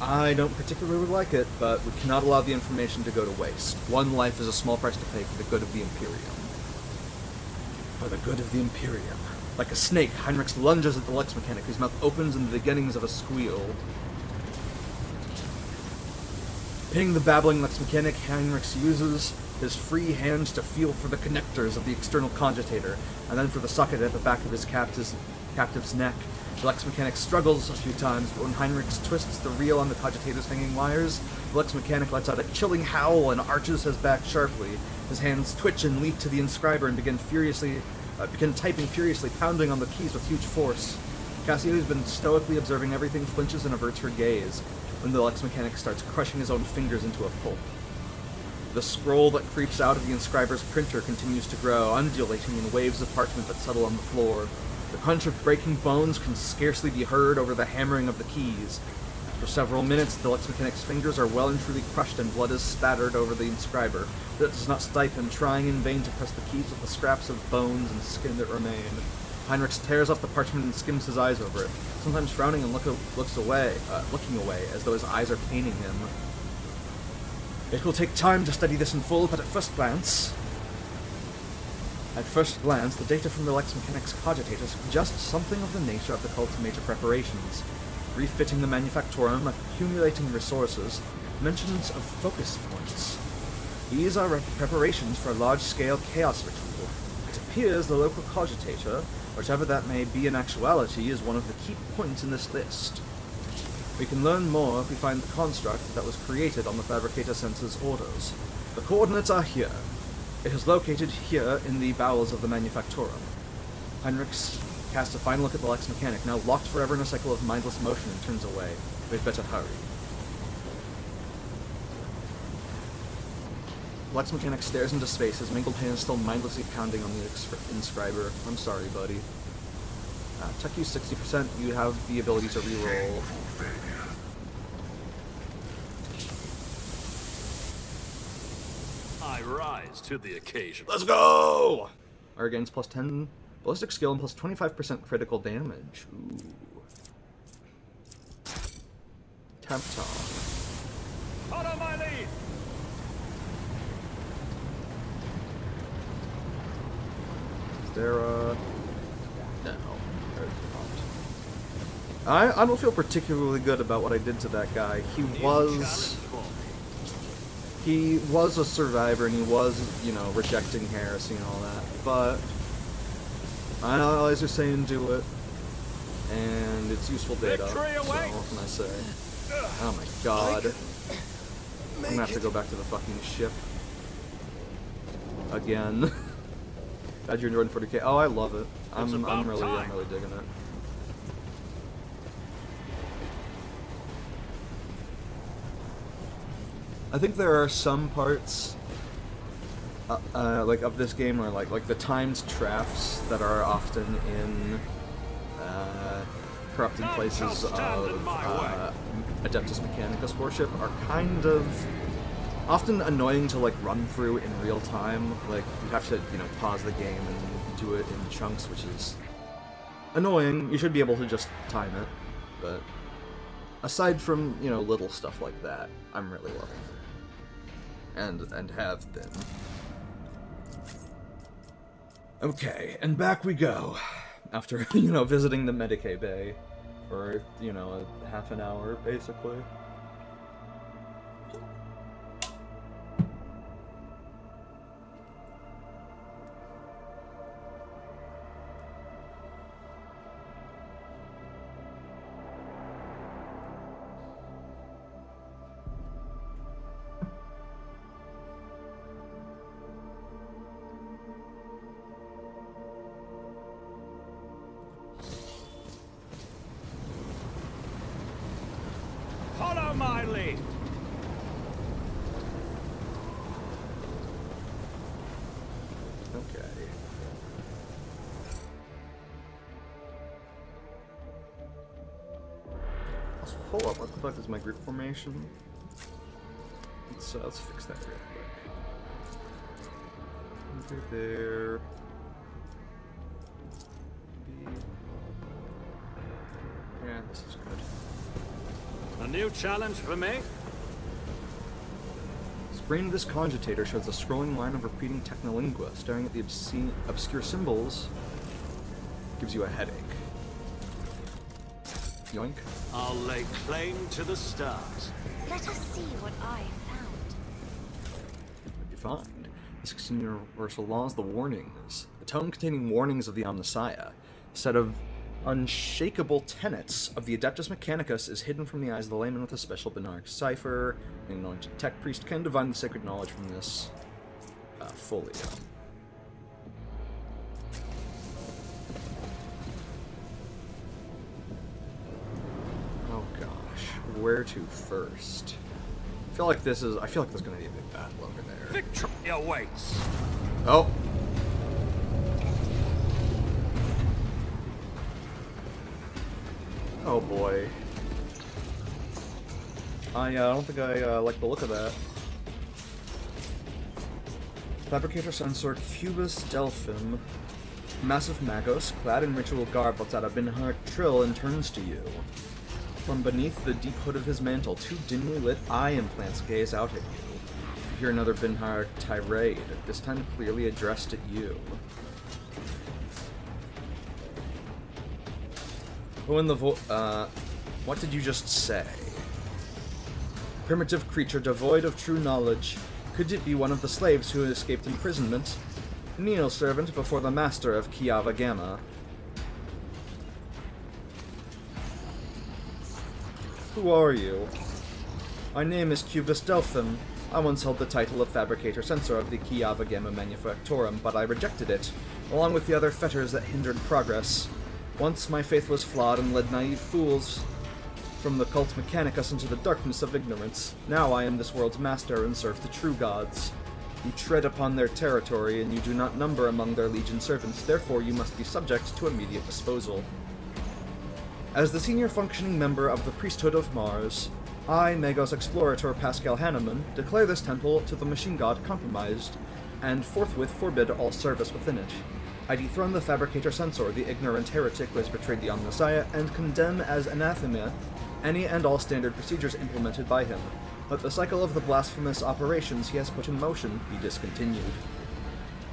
I don't particularly like it, but we cannot allow the information to go to waste. One life is a small price to pay for the good of the Imperium. For the good of the Imperium. Like a snake, Heinrichs lunges at the Lex Mechanic, whose mouth opens in the beginnings of a squeal. Pinning the babbling Lex Mechanic, Heinrichs uses his free hand to feel for the connectors of the external cogitator, and then for the socket at the back of his captive's neck. The Lex Mechanic struggles a few times, but when Heinrichs twists the reel on the cogitator's hanging wires, the Lex Mechanic lets out a chilling howl and arches his back sharply. His hands twitch and leap to the inscriber and begin typing furiously, pounding on the keys with huge force. Cassia, who's been stoically observing everything, flinches and averts her gaze when the Lex Mechanic starts crushing his own fingers into a pulp. The scroll that creeps out of the inscriber's printer continues to grow, undulating in waves of parchment that settle on the floor. The crunch of breaking bones can scarcely be heard over the hammering of the keys. For several minutes, the Lex Mechanic's fingers are well and truly crushed and blood is spattered over the inscriber, but it does not stop him, trying in vain to press the keys with the scraps of bones and skin that remain. Heinrich tears off the parchment and skims his eyes over it, sometimes frowning and looking away as though his eyes are paining him. It will take time to study this in full, but at first glance, the data from the Lex Mechanic's cogitator suggests something of the nature of the cult's major preparations. Refitting the Manufactorum, accumulating resources, mentions of focus points. These are preparations for a large-scale chaos ritual. It appears the local cogitator, whatever that may be in actuality, is one of the key points in this list. We can learn more if we find the construct that was created on the Fabricator Sensor's orders. The coordinates are here. It is located here in the bowels of the Manufactorum. Heinrichs casts a final look at the Lex Mechanic, now locked forever in a cycle of mindless motion, and turns away. We'd better hurry. Lex Mechanic stares into space, his mangled hands still mindlessly pounding on the inscriber. I'm sorry, buddy. Tech use 60%, you have the ability to reroll. I rise to the occasion. Let's go! R gains plus 10 ballistic skill and plus 25% critical damage. Ooh. Tapton. Follow my lead! Is there a... No. There's not. I don't feel particularly good about what I did to that guy. He was a survivor and he was, you know, rejecting heresy and all that, but I know always are saying do it, and it's useful data, so what can I say? Oh my god. I'm gonna have to go back to the fucking ship. Again. Glad you're enjoying 40k. Oh, I love it. I'm really digging it. I think there are some parts, like of this game, where like the timed traps that are often in corrupted places of Adeptus Mechanicus worship are kind of often annoying to like run through in real time. Like you have to, you know, pause the game and do it in chunks, which is annoying. You should be able to just time it, but aside from, you know, little stuff like that, I'm really loving it. And have been. Okay, and back we go. After, you know, visiting the Medicae Bay for, you know, a half an hour, basically. Follow my lead! Okay. Let's pull up. What the fuck is my group formation? Let's fix that real quick. Over there. Yeah, this is good. A new challenge for me? Screen of this cogitator shows a scrolling line of repeating technolingua. Staring at the obscure symbols gives you a headache. Yoink. I'll lay claim to the stars. Let us see what I found. What you find? The 16 universal laws, the warnings. The tome containing warnings of the Omnissiah. A set of unshakable tenets of the Adeptus Mechanicus is hidden from the eyes of the layman with a special Binaric cipher. The anointed tech priest can divine the sacred knowledge from this folio. Oh gosh, where to first? I feel like there's gonna be a big battle over there. Victory awaits! Oh. Oh boy. I don't think I like the look of that. Fabricator sensor Cubus Delphim. Massive Magos, clad in ritual garb, lets out a Binhark trill and turns to you. From beneath the deep hood of his mantle, two dimly lit eye implants gaze out at you. You hear another Binhark tirade, this time clearly addressed at you. Who in the what did you just say? Primitive creature devoid of true knowledge. Could it be one of the slaves who escaped imprisonment? Kneel, servant, before the master of Kiava Gamma. Who are you? My name is Cubus Delphim. I once held the title of Fabricator Censor of the Kiava Gamma Manufactorum, but I rejected it, along with the other fetters that hindered progress. Once my faith was flawed and led naive fools from the cult Mechanicus into the darkness of ignorance. Now I am this world's master and serve the true gods. You tread upon their territory, and you do not number among their legion servants, therefore you must be subject to immediate disposal. As the senior functioning member of the priesthood of Mars, I, Magos Explorator Pascal Hanneman, declare this temple to the machine god compromised, and forthwith forbid all service within it. I dethrone the Fabricator Censor, the ignorant heretic who has betrayed the Omnissiah, and condemn as anathema any and all standard procedures implemented by him. Let the cycle of the blasphemous operations he has put in motion be discontinued.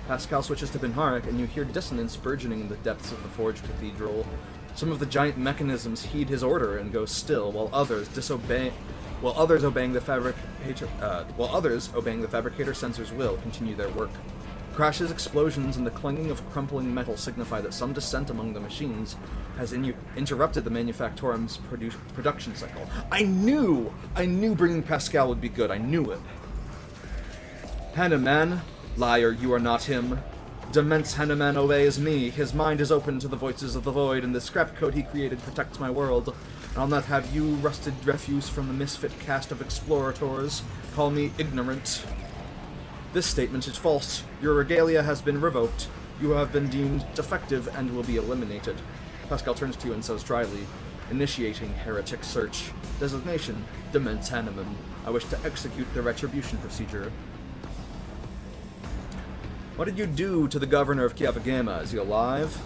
Pascal switches to Binhark, and you hear dissonance burgeoning in the depths of the Forge Cathedral. Some of the giant mechanisms heed his order and go still, while others obeying the Fabricator Censor's will continue their work. Crashes, explosions, and the clanging of crumpling metal signify that some dissent among the machines has interrupted the Manufactorum's production cycle. I knew bringing Pascal would be good. I knew it. Hanneman, liar, you are not him. Demence Hanneman obeys me. His mind is open to the voices of the void, and the scrap code he created protects my world. And I'll not have you, rusted refuse from the misfit caste of explorators, call me ignorant. This statement is false. Your regalia has been revoked. You have been deemed defective and will be eliminated. Pascal turns to you and says dryly, initiating heretic search. Designation, Demence Hanneman. I wish to execute the retribution procedure. What did you do to the governor of Kiava Gamma? Is he alive?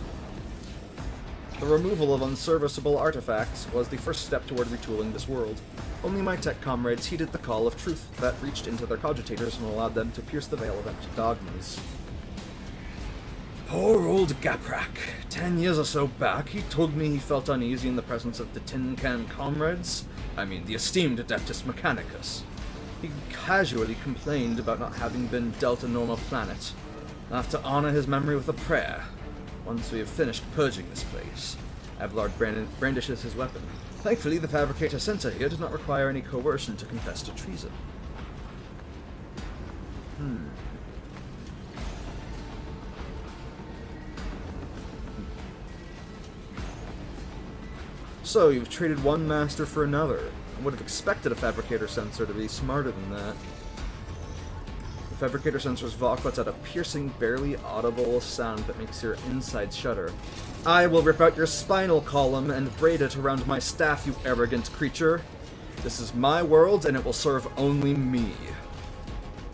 The removal of unserviceable artifacts was the first step toward retooling this world. Only my tech comrades heeded the call of truth that reached into their cogitators and allowed them to pierce the veil of empty dogmas. Poor old Gaprak. 10 years or so back, he told me he felt uneasy in the presence of the Tin Can comrades. I mean, the esteemed Adeptus Mechanicus. He casually complained about not having been dealt a normal planet. I'll have to honor his memory with a prayer. Once we have finished purging this place, Abelard brandishes his weapon. Thankfully, the Fabricator Censor here did not require any coercion to confess to treason. So, you've traded one master for another. I would have expected a Fabricator Censor to be smarter than that. The Fabricator Censor's Valk lets out a piercing, barely audible sound that makes your insides shudder. I will rip out your spinal column and braid it around my staff, you arrogant creature. This is my world, and it will serve only me.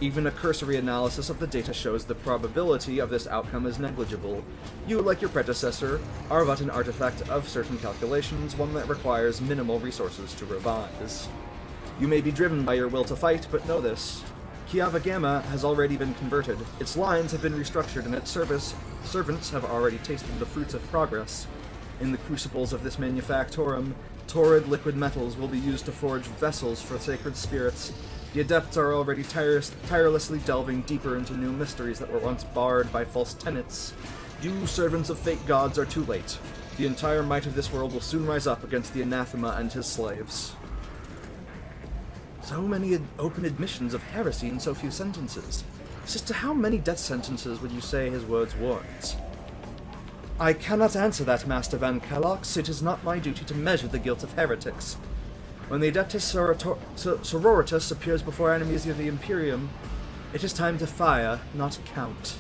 Even a cursory analysis of the data shows the probability of this outcome is negligible. You, like your predecessor, are but an artifact of certain calculations, one that requires minimal resources to revise. You may be driven by your will to fight, but know this. Kiava Gamma has already been converted. Its lines have been restructured, and its servants have already tasted the fruits of progress. In the crucibles of this manufactorum, torrid liquid metals will be used to forge vessels for sacred spirits. The adepts are already tirelessly delving deeper into new mysteries that were once barred by false tenets. You, servants of fate gods, are too late. The entire might of this world will soon rise up against the anathema and his slaves. So many open admissions of heresy in so few sentences. Sister, how many death sentences would you say his words warrant? I cannot answer that, Master Van Kellox. It is not my duty to measure the guilt of heretics. When the Adeptus Sororitas appears before enemies of the Imperium, it is time to fire, not count.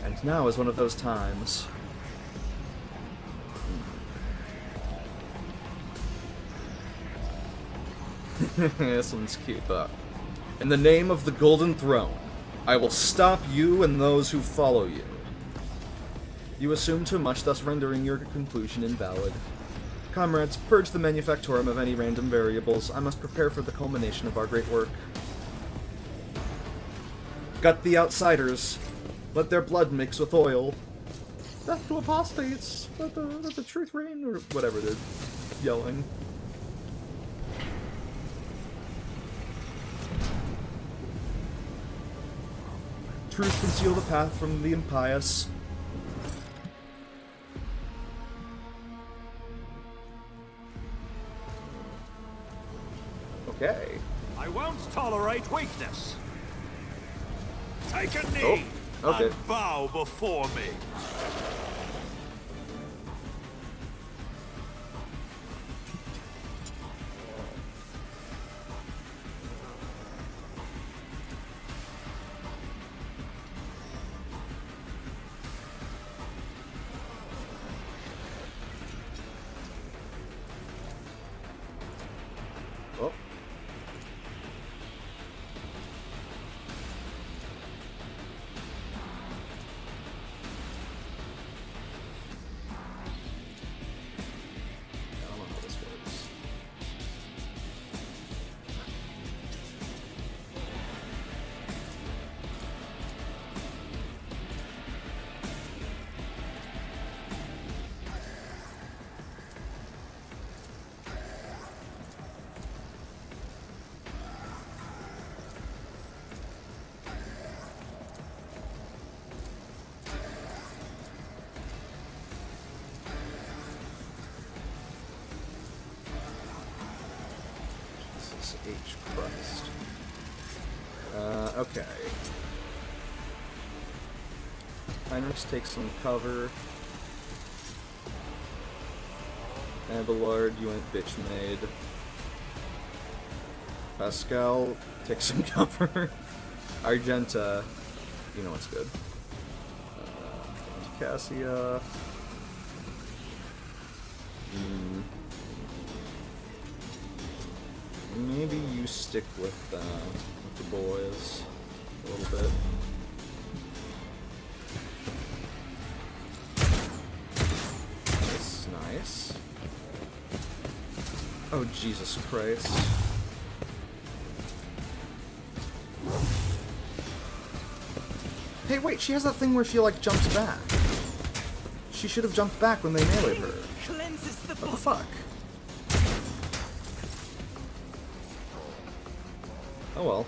And now is one of those times. This one's cute, but in the name of the Golden Throne, I will stop you and those who follow you. You assume too much, thus rendering your conclusion invalid. Comrades, purge the Manufactorum of any random variables. I must prepare for the culmination of our great work. Gut the outsiders. Let their blood mix with oil. Death to apostates. Let the truth reign, or whatever they're yelling. Truth conceal the path from the impious. Okay. I won't tolerate weakness. Take a knee okay. and bow before me. Oh. I don't know how this works. Jesus H. Christ. Okay. Heinrichs takes some cover. Abelard, you ain't bitch made. Pascal, take some cover. Argenta, you know what's good. Cassia. Maybe you stick with the boys a little bit. That's nice. Oh, Jesus Christ. Hey, wait, she has that thing where she, like, jumps back. She should have jumped back when they meleeed her. Cleanses the What the fuck? Oh well.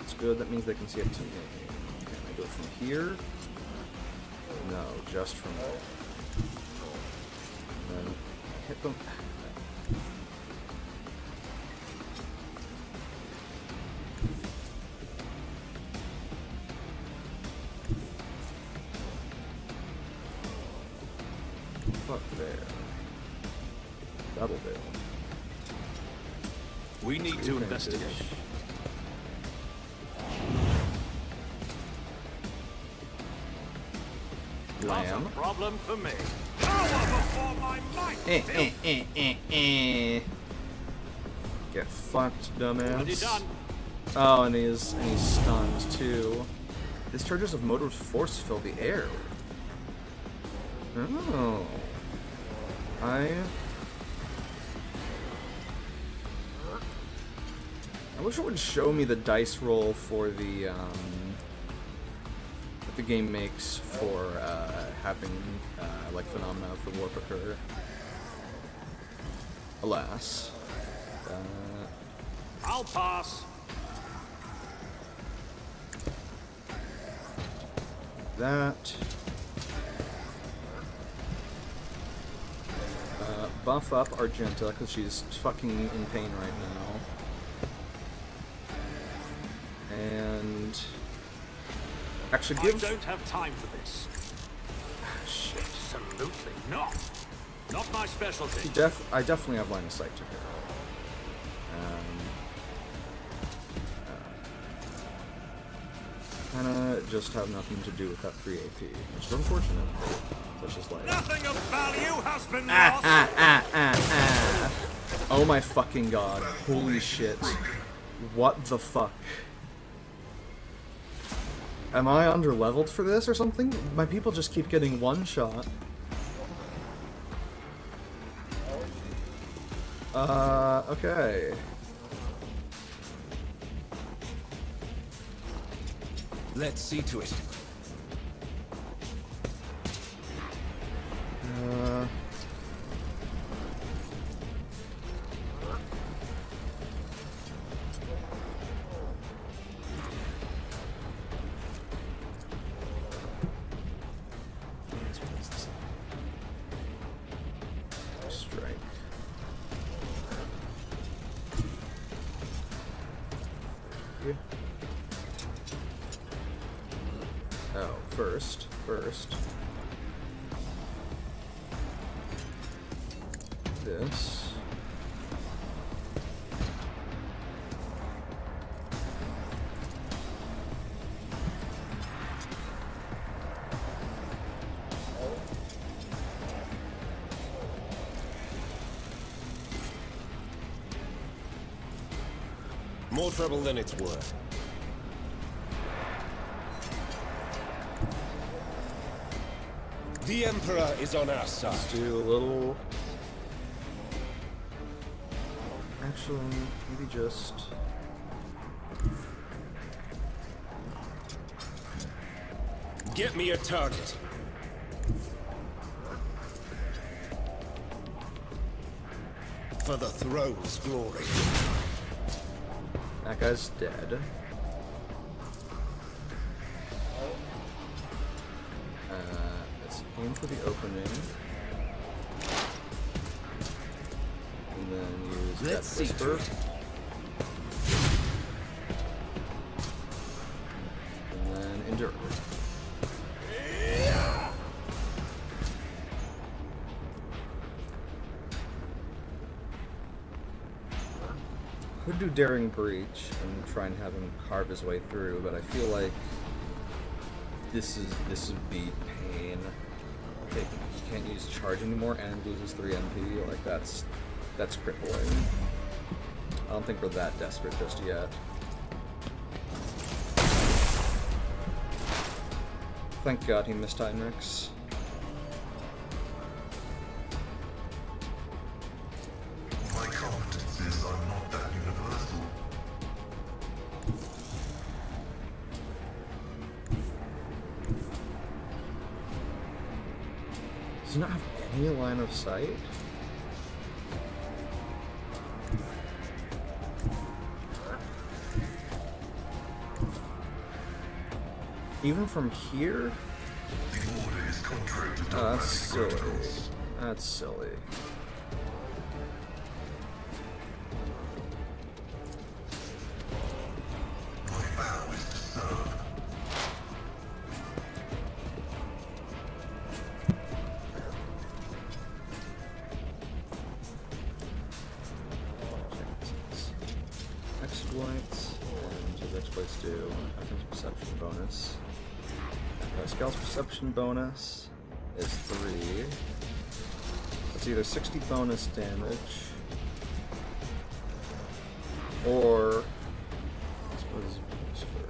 It's good, that means they can see up to me. Can I go from here? No, just from there. And then hit them. Fuck there. That'll do. We need to investigate. Not a Lamb. problem for me. Power before my might. Get fucked, Already dumbass. done. Oh, and he's stunned too. Discharges of motive force fill the air. Oh. I wish it would show me the dice roll for the that the game makes for having like phenomena of the warp occur. Alas. I'll pass. That. Buff up Argenta because she's fucking in pain right now. And actually give. I don't have time for this. Shit. Absolutely not. Not my specialty. I definitely have line of sight to her. Kinda just have nothing to do with that 3 AP, which is unfortunate. Which is like... Nothing of value has been lost! Oh my fucking god. Holy shit. What the fuck? Am I underleveled for this or something? My people just keep getting one shot. Okay. Let's see to it. Strike. Yeah. Oh, first. This. More trouble than it's worth. The Emperor is on our side. Let's do a little... Actually, maybe just... Get me a target. For the throne's glory. That guy's dead. Let's aim for the opening. And then use Let's Death see to Whisper. And then Endure. Could do Daring Breach and try and have him carve his way through, but I feel like this would be pain. Okay, he can't use charge anymore and loses 3 MP. Like that's crippling. I don't think we're that desperate just yet. Thank God he missed Heinrichs. My competencies are not that universal. Does he not have any line of sight? Even from here? The order is contrary to That's silly. dogmatic protocols. That's silly. My vow is to serve. Exploits, and his exploits do offensive perception bonus. Pascal's perception bonus is 3. It's either 60 bonus damage, or I suppose it's for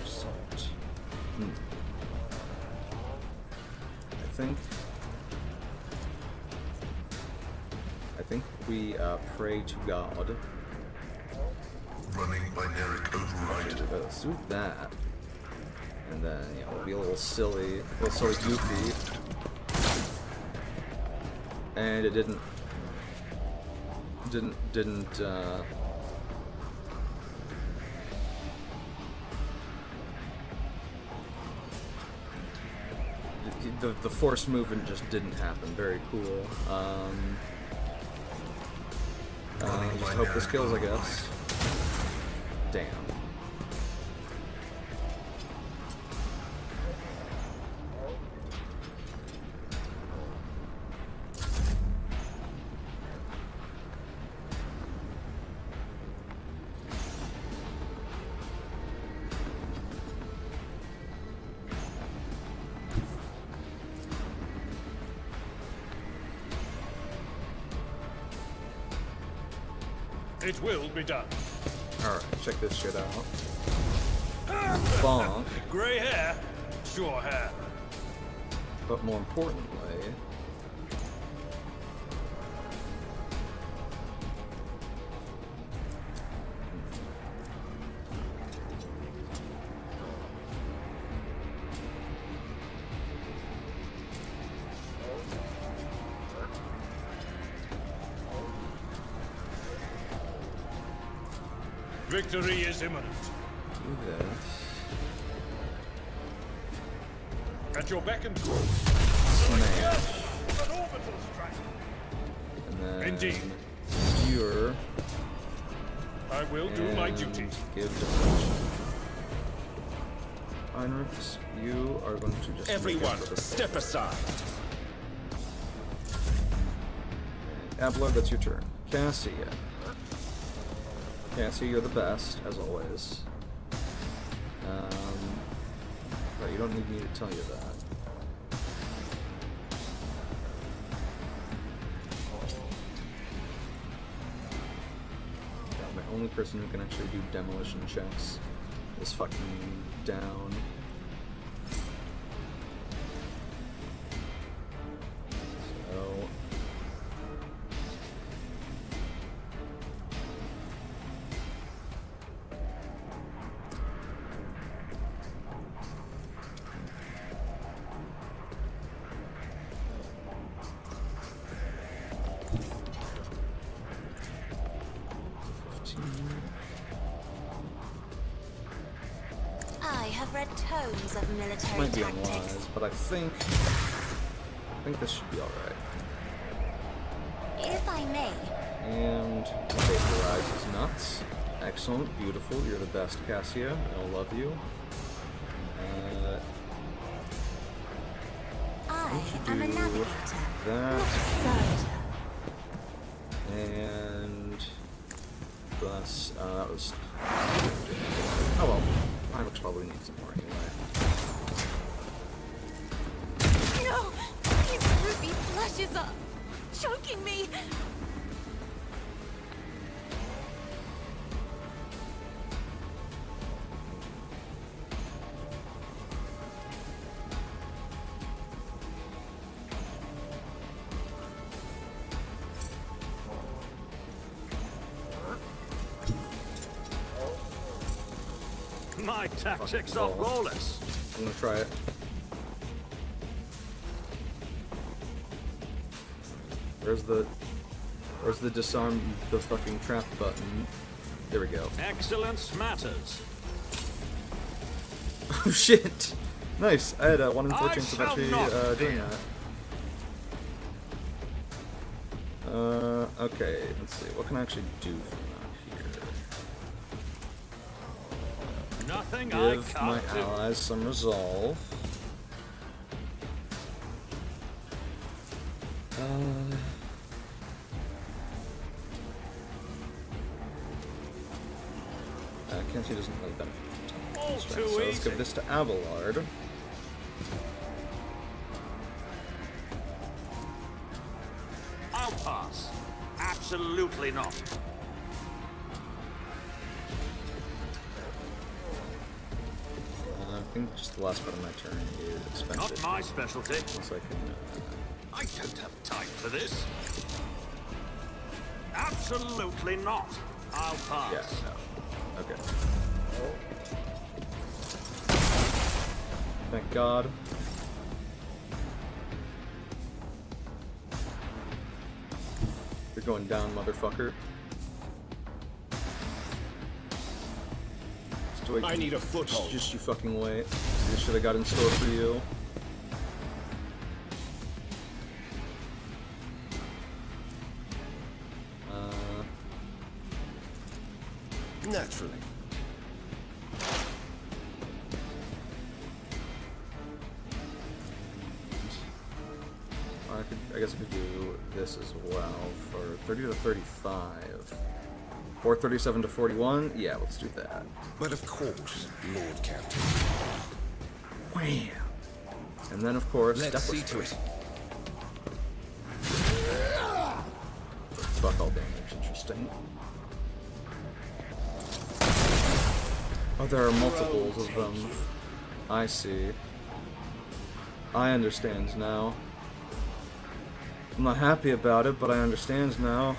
assault. I think we pray to God. Running binaric override. Let's do that. And then, yeah, we'll be a little silly, goofy. And it didn't, the forced movement just didn't happen. Very cool. Just hope this kills, I guess. Damn. It will be done. Alright, check this shit out. Bonk. Grey hair, sure hair. But more importantly... Victory is imminent. do this. At your beck and call. Smash. An orbital strike. And then... Indeed. Skewer. I will do my and duty. Give deflection. Heinrichs, you are going to just... Everyone, make it for the step aside. Abelard, that's your turn. Cassie. Cassie, you're the best, as always. But you don't need me to tell you that. God, my only person who can actually do demolition checks is fucking down. So... I have read tomes of military Might be tactics. unwise, but I think this should be alright. If I may, And vaporize is nuts. Excellent, beautiful, you're the best, Cassia. I love you. I am a do navigator, that. not a servitor. And thus, that was... Oh well, Heinrichs probably needs some more anyway. No! His ruby flashes are choking me! My tactics are flawless. I'm gonna try it. Where's the disarm the fucking trap button? There we go. Excellence matters. Oh shit! Nice. I had a 1 in 4 I chance of shall actually not doing fear. that. Okay. Let's see. What can I actually do from here? Nothing I Give can't my do. allies some resolve. Kenzie doesn't really benefit from time. All That's right. too So let's easy. give this to Abelard. I'll pass. Absolutely not. I think just the last part of my turn is expensive. Not my specialty. Unless I can... I don't have time for this. Absolutely not. I'll pass. yeah, no. Okay. Thank God. You're going down, motherfucker. I need a foothold. Just you fucking wait. This shit I got in store for you. Naturally. I guess I could do this as well for 30 to 35. Or 37 to 41? Yeah, let's do that. But of course, Lord Captain. Wham! And then, of course, Let's see Step to it. Fuck all damage, interesting. Oh, there are multiples of them. I see. I understand now. I'm not happy about it, but I understand now.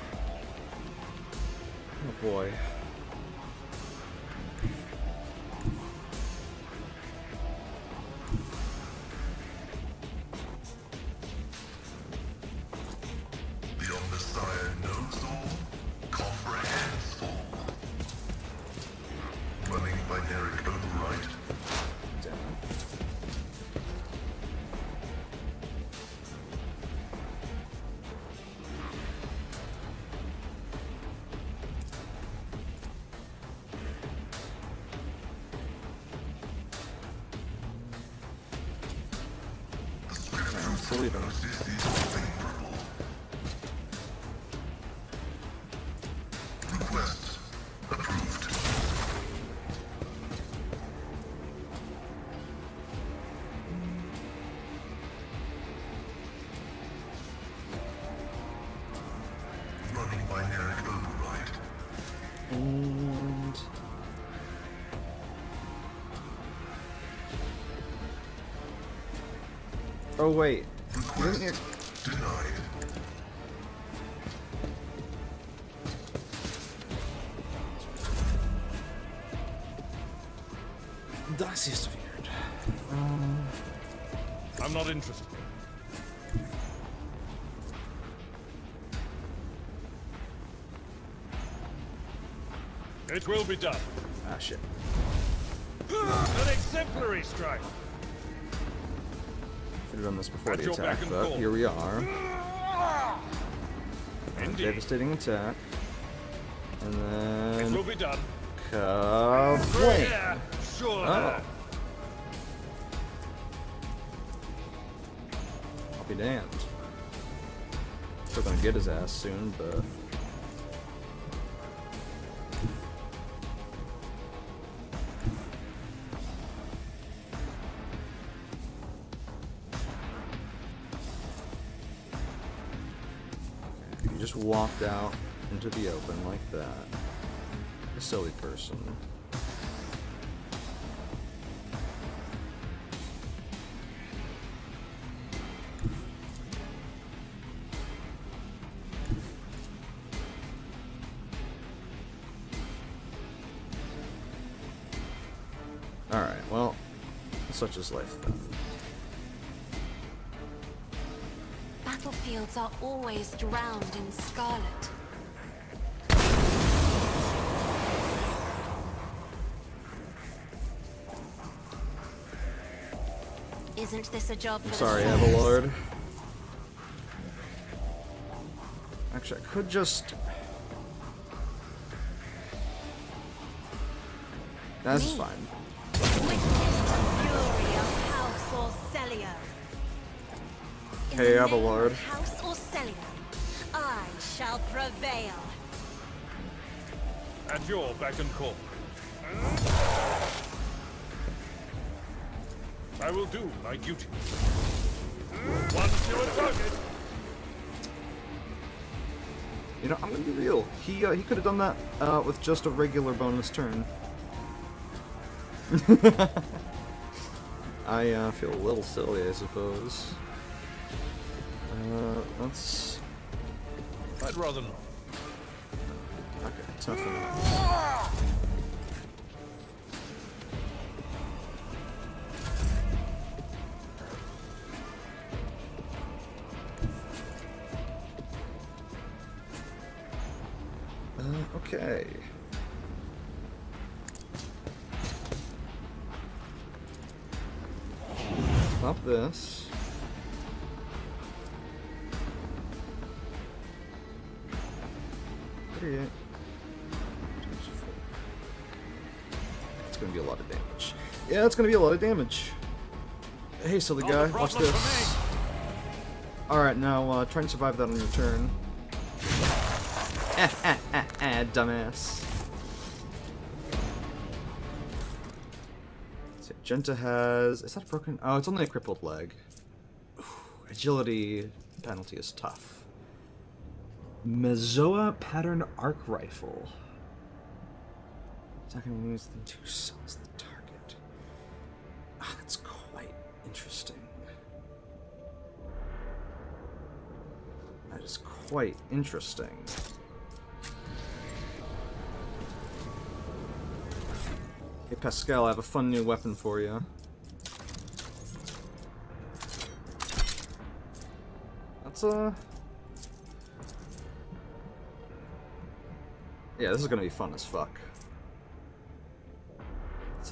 Oh boy. The Omnissiah knows all, comprehends all. Running binary override. Damn it. I'm sleeping. Request approved. Running binary override. And oh wait, you didn't hear. Denied. That's just weird. I'm not interested. It will be done. Ah shit. An exemplary strike. Should have done this before At the your attack, beck and but call. here we are. Indeed. Devastating attack. And It will then be done. kablam! Yeah, sure. Oh. I'll be damned. Still gonna get his ass soon, but he just walked out into the open like that. A silly person. Alright, well, such is life then. Battlefields are always drowned in scarlet. Isn't this a job for Sorry, the Everlord. Actually, I could just... That's Me? fine. Witness the fury of House Orcelio. In Hey, the name Everlord. of House Orcelio, I shall prevail. At your beck and call. I will do my duty. Once to a target. You know, I'm gonna be real. He could have done that with just a regular bonus turn. I feel a little silly, I suppose. Let's... I'd rather not. Okay, tough enough. Okay. Stop this. It's gonna be a lot of damage. Yeah, it's gonna be a lot of damage. Hey, silly Not guy, a watch problem for this. Alright, now try and survive that on your turn. Dumbass. So, Genta has... Is that broken? Oh, it's only a crippled leg. Ooh, agility penalty is tough. Mezoa pattern arc rifle. Attacking enemies within 2 cells of the target. Ah, that's quite interesting. That is quite interesting. Hey Pascal, I have a fun new weapon for you. That's yeah, this is gonna be fun as fuck.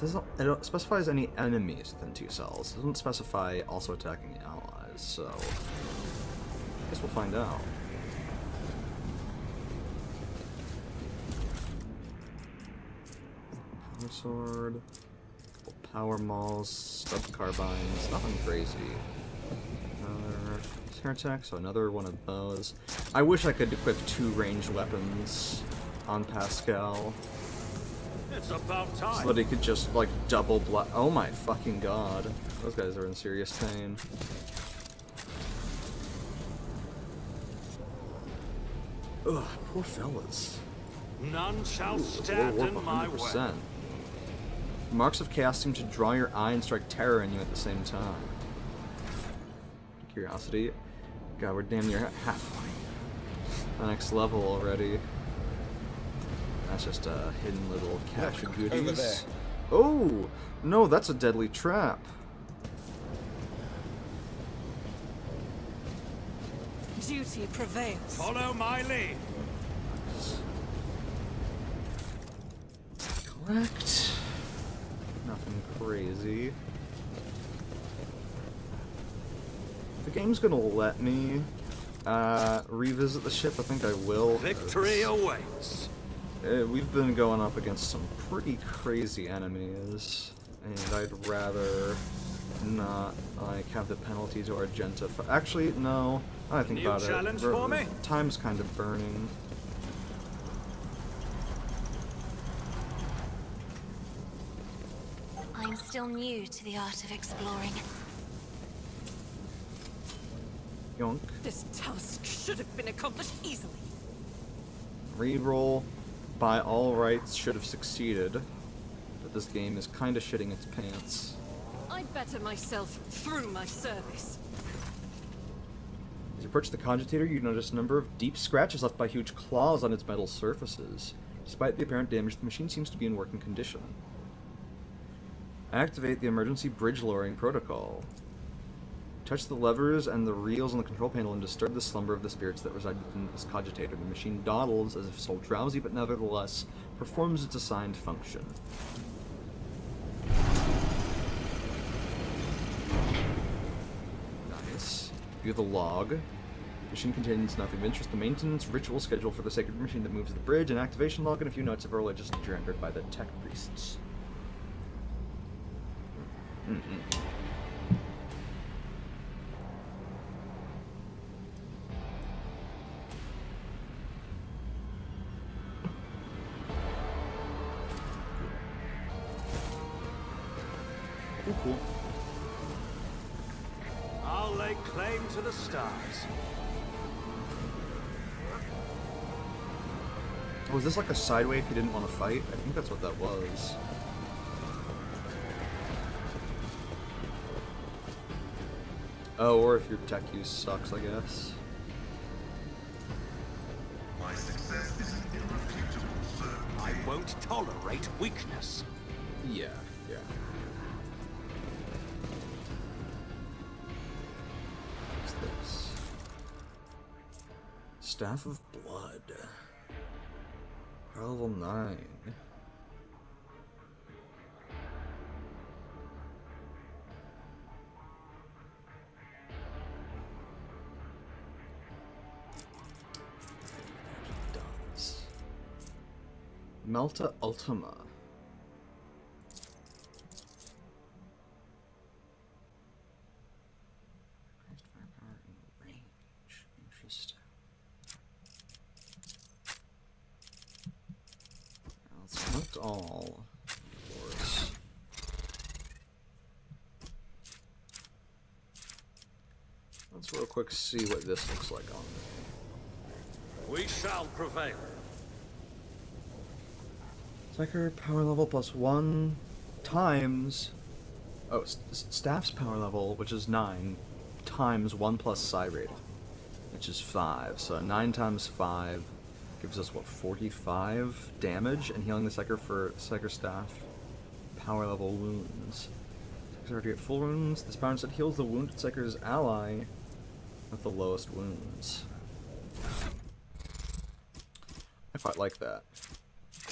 It specifies any enemies within 2 cells. It doesn't specify also attacking allies, so I guess we'll find out. Power sword, couple power mauls, stub carbines, nothing crazy. Another hair attack, so another one of those. I wish I could equip 2 ranged weapons on Pascal. It's about time. So that he could just, like, double blast. Oh my fucking god. Those guys are in serious pain. Ugh, poor fellas. None shall Ooh, stand warp in my way. 100%. Marks of chaos seem to draw your eye and strike terror in you at the same time. Curiosity. God, we're damn near halfway. The next level already. That's just a hidden little cache of goodies. over there. Oh! No, that's a deadly trap. Duty prevails. Follow my lead. Collect. Nothing crazy. The game's gonna let me revisit the ship. I think I will. Victory awaits. We've been going up against some pretty crazy enemies, and I'd rather not like have the penalty to Argenta. Actually, no. I think New about challenge it. for me? Time's kind of burning. I'm still new to the art of exploring. Yonk. This task should have been accomplished easily. Reroll, by all rights, should have succeeded, but this game is kind of shitting its pants. I better myself through my service. As you approach the cogitator, you notice a number of deep scratches left by huge claws on its metal surfaces. Despite the apparent damage, the machine seems to be in working condition. Activate the emergency bridge lowering protocol. Touch the levers and the reels on the control panel and disturb the slumber of the spirits that reside within this cogitator. The machine dawdles as if still drowsy, but nevertheless performs its assigned function. Nice. View the log. The machine contains nothing of interest. The maintenance ritual schedule for the sacred machine that moves the bridge, an activation log, and a few notes of a religious lecture entered by the tech priests. Cool. I'll lay claim to the stars. Was this like a sideway if you didn't want to fight? I think that's what that was. Oh, or if your tech use sucks, I guess. My success is an irrefutable certainty. I won't tolerate weakness. Yeah, yeah. What's this? Staff of Blood. Power level 9. Does. Melta Ultima. Firepower in range. Interesting. Let's collect all, of course. Let's real quick see what this looks like on. We shall prevail. Psyker power level +1 times... Oh, staff's power level, which is 9, times 1 plus psi rating, which is 5. So 9 times 5 gives us, what, 45 damage, and healing the Psyker for Psyker staff power level wounds. Psyker to get full wounds. This power set heals the wounded Psyker's ally with the lowest wounds. I quite like that.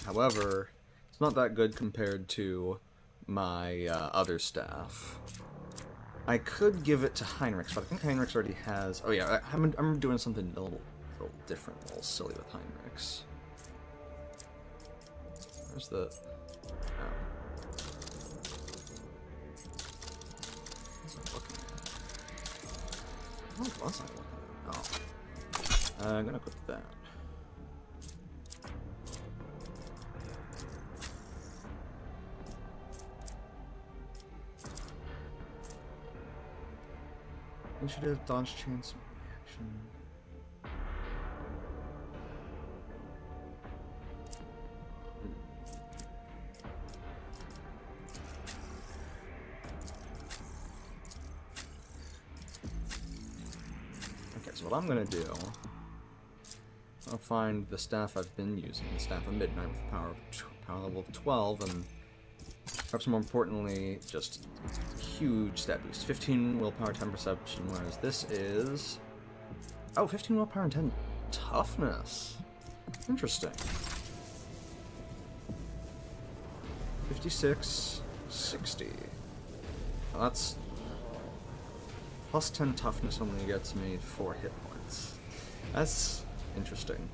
However, it's not that good compared to my other staff. I could give it to Heinrichs, but I think Heinrichs already has... Oh yeah, I'm doing something a little different, a little silly with Heinrichs. Where's the... Oh. What was I looking at? Oh. I'm gonna equip that. Initiative, dodge, chance, reaction. Okay, so what I'm gonna do, I'll find the staff I've been using, the Staff of Midnight with power level of 12, and perhaps more importantly, just huge stat boost. 15 willpower, 10 perception, whereas this is... Oh, 15 willpower and 10 toughness. Interesting. 56, 60. Well, that's... Plus 10 toughness only gets me 4 hit points. That's interesting.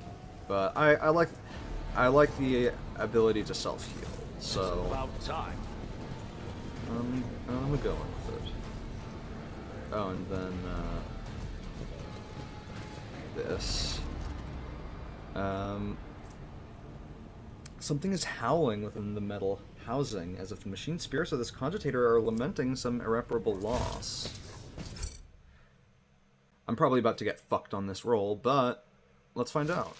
But I like the ability to self-heal. So It's about time. I'm going with it. Oh, and then this. Something is howling within the metal housing, as if the machine spirits of this cogitator are lamenting some irreparable loss. I'm probably about to get fucked on this roll, but let's find out.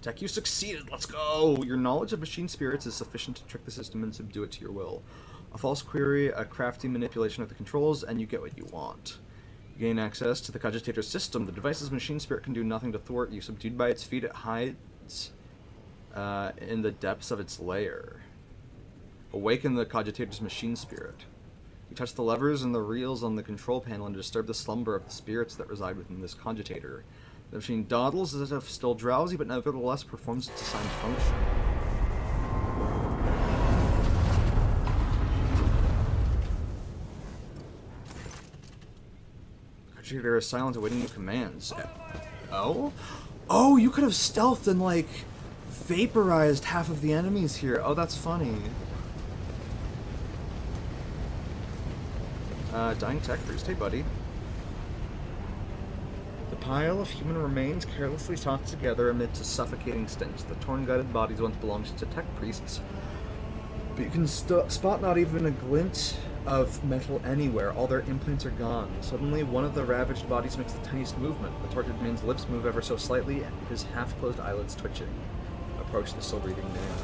Tech, you succeeded! Let's go! Your knowledge of machine spirits is sufficient to trick the system and subdue it to your will. A false query, a crafty manipulation of the controls, and you get what you want. You gain access to the cogitator's system. The device's machine spirit can do nothing to thwart you. Subdued by its feet, it hides in the depths of its lair. Awaken the cogitator's machine spirit. You touch the levers and the reels on the control panel and disturb the slumber of the spirits that reside within this cogitator. The machine dawdles as if still drowsy, but nevertheless performs its assigned function. The cogitator is silent, awaiting your commands. Oh? Oh, you could have stealthed and, like, vaporized half of the enemies here. Oh, that's funny. Dying tech priest. Hey, buddy. The pile of human remains carelessly tossed together amidst a suffocating stench. The torn, gutted bodies once belonged to tech priests, but you can spot not even a glint of metal anywhere. All their implants are gone. Suddenly, one of the ravaged bodies makes the tiniest movement. The tortured man's lips move ever so slightly, and his half-closed eyelids twitching. Approach the still-breathing man.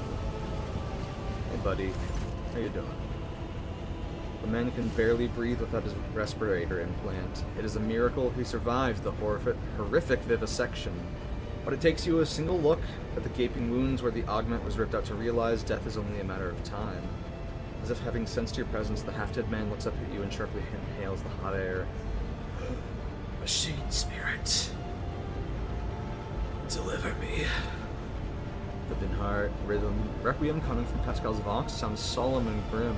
Hey, buddy. How you doing? The man can barely breathe without his respirator implant. It is a miracle he survived the horrific vivisection. But it takes you a single look at the gaping wounds where the augment was ripped out to realize death is only a matter of time. As if having sensed your presence, the half-dead man looks up at you and sharply inhales the hot air. Machine spirit, deliver me. The Binhart rhythm, requiem coming from Pascal's Vox, sounds solemn and grim.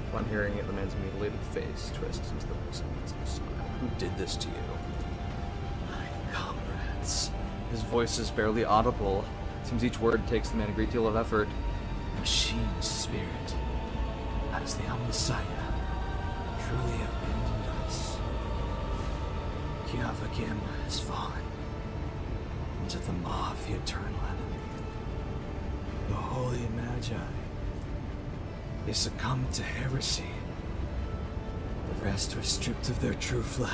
Upon hearing it, the man's mutilated face twists into the voice. Who did this to you? My comrades. His voice is barely audible. Seems each word takes the man a great deal of effort. Machine spirit, as the Messiah truly abandoned us. Kiavakim has fallen into the maw of the eternal enemy. The holy magi, they succumbed to heresy. The rest were stripped of their true flesh.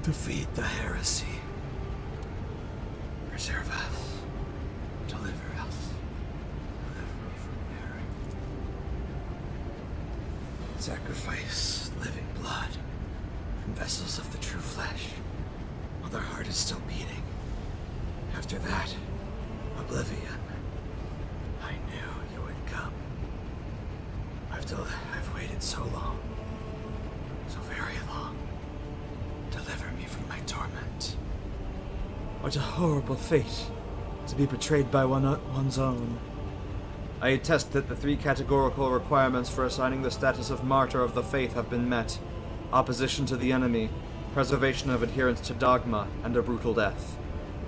Defeat the heresy. Preserve us. Deliver us. Deliver me from error. Sacrifice living blood from vessels of the true flesh while their heart is still beating. After that, oblivion. I knew you would come. I've waited so long. So very long. Deliver me from my torment. What a horrible fate, to be betrayed by one's own. I attest that the 3 categorical requirements for assigning the status of martyr of the faith have been met. Opposition to the enemy, preservation of adherence to dogma, and a brutal death.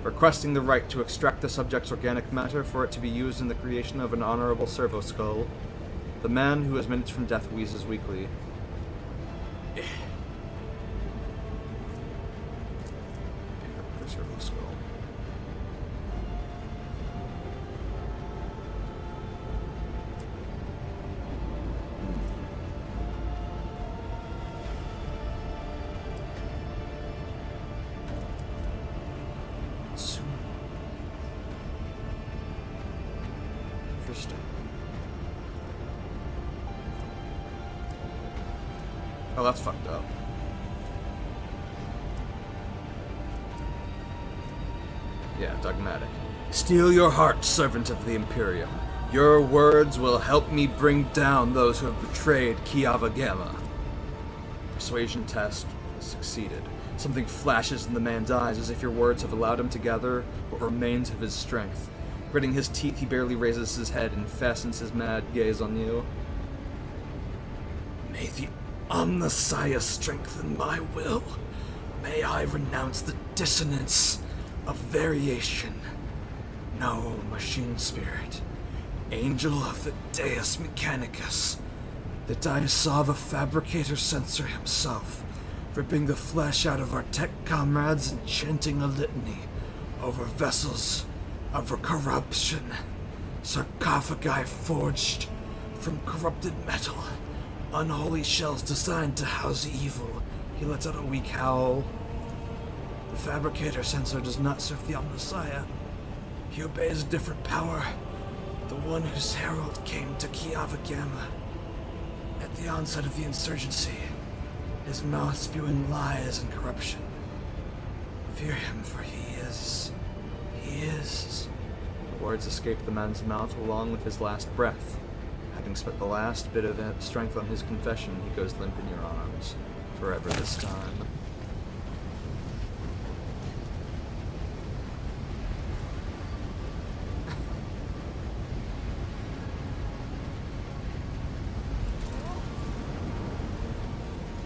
Requesting the right to extract the subject's organic matter for it to be used in the creation of an honorable servo skull. The man who has minutes from death wheezes weakly. Servo skull. Interesting. Oh, that's fucked up. Yeah, dogmatic. Steel your heart, servant of the Imperium. Your words will help me bring down those who have betrayed Kiava Gamma. Persuasion test succeeded. Something flashes in the man's eyes as if your words have allowed him to gather what remains of his strength. Gritting his teeth, he barely raises his head and fastens his mad gaze on you. May the Omnissiah strengthen my will. May I renounce the dissonance of variation. No, machine spirit, angel of the Deus Mechanicus, that I saw the fabricator censor himself, ripping the flesh out of our tech comrades and chanting a litany over vessels of corruption, sarcophagi forged from corrupted metal, unholy shells designed to house evil. He lets out a weak howl. The fabricator censor does not serve the Omnissiah. He obeys a different power, the one whose herald came to Kiava Gamma at the onset of the insurgency, his mouth spewing lies and corruption. Fear him, for he is. The words escape the man's mouth along with his last breath. Having spent the last bit of strength on his confession, he goes limp in your arms, forever this time.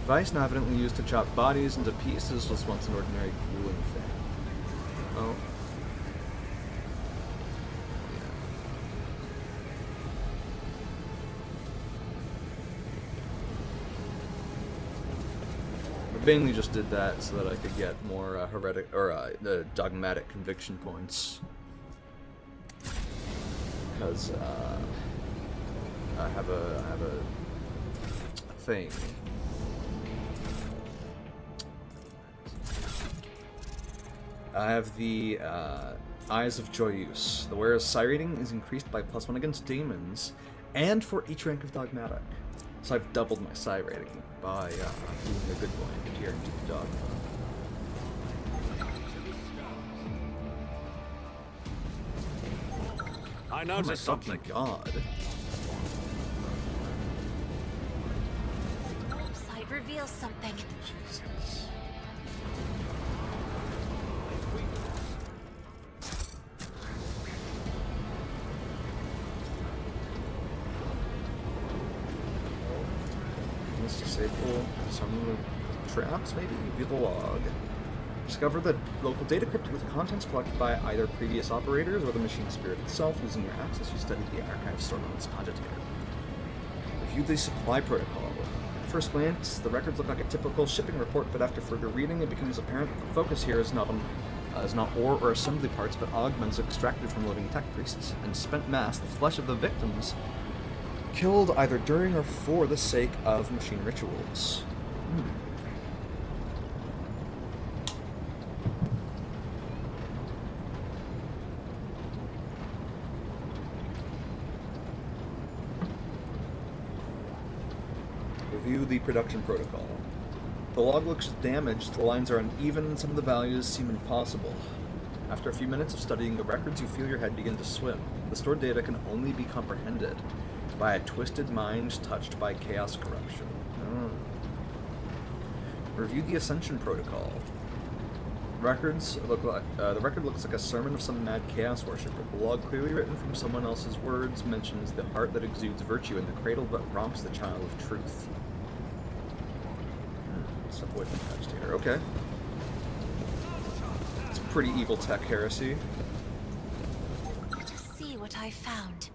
Device now evidently used to chop bodies into pieces was once an ordinary grueling thing. Oh. I vainly just did that so that I could get more heretic or dogmatic conviction points. Because I have a thing. I have the Eyes of Joyous. The wearer's psi rating is increased by +1 against demons, and for each rank of dogmatic. So I've doubled my psi rating by being a good boy and adhering to the dogma. I noticed something. God. Sight reveals something. Jesus. Disable some of the traps, maybe? View the log. Discover the local data crypt with contents collected by either previous operators or the machine spirit itself. Using your access, you study the archive stored on its cogitator. Review the supply protocol. At first glance, the records look like a typical shipping report, but after further reading, it becomes apparent that the focus here is not ore or assembly parts, but augments extracted from living tech priests and spent mass, the flesh of the victims Killed either during or for the sake of machine rituals. Review the production protocol. The log looks damaged, the lines are uneven, and some of the values seem impossible. After a few minutes of studying the records, you feel your head begin to swim. The stored data can only be comprehended by a twisted mind touched by chaos corruption. Review the Ascension Protocol. Records look like the record looks like a sermon of some mad chaos worshipper. The log, clearly written from someone else's words, mentions the heart that exudes virtue and the cradle that romps the child of truth. Stuff away from text here. Okay. It's pretty evil tech heresy. Let us see what I found.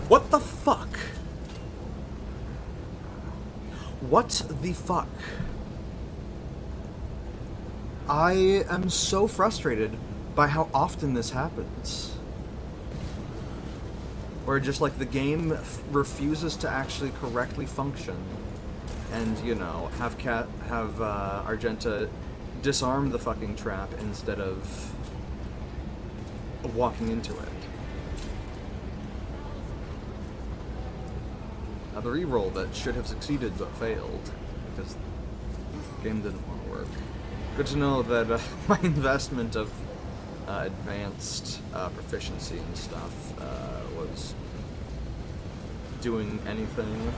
What the fuck? What the fuck? I am so frustrated by how often this happens. Where just like the game refuses to actually correctly function, and you know, have Argenta disarm the fucking trap instead of walking into it. The reroll that should have succeeded but failed because the game didn't want to work. Good to know that my investment of advanced proficiency and stuff was doing anything.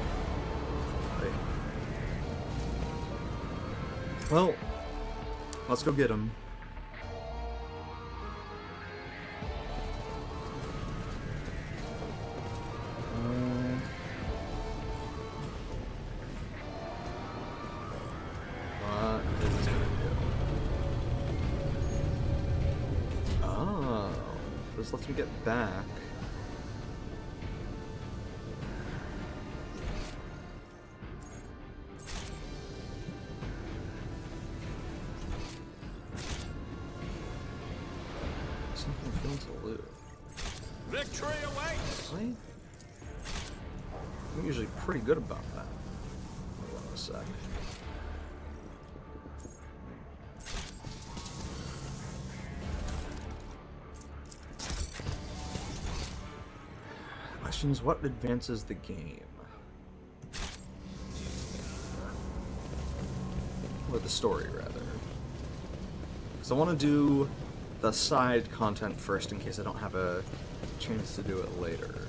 Well, let's go get him. This lets me get back. Something feels to loot. Victory awaits! Really? I'm usually pretty good about that. Hold on a sec. Questions: what advances the game? Or the story, rather. Because I want to do the side content first in case I don't have a chance to do it later.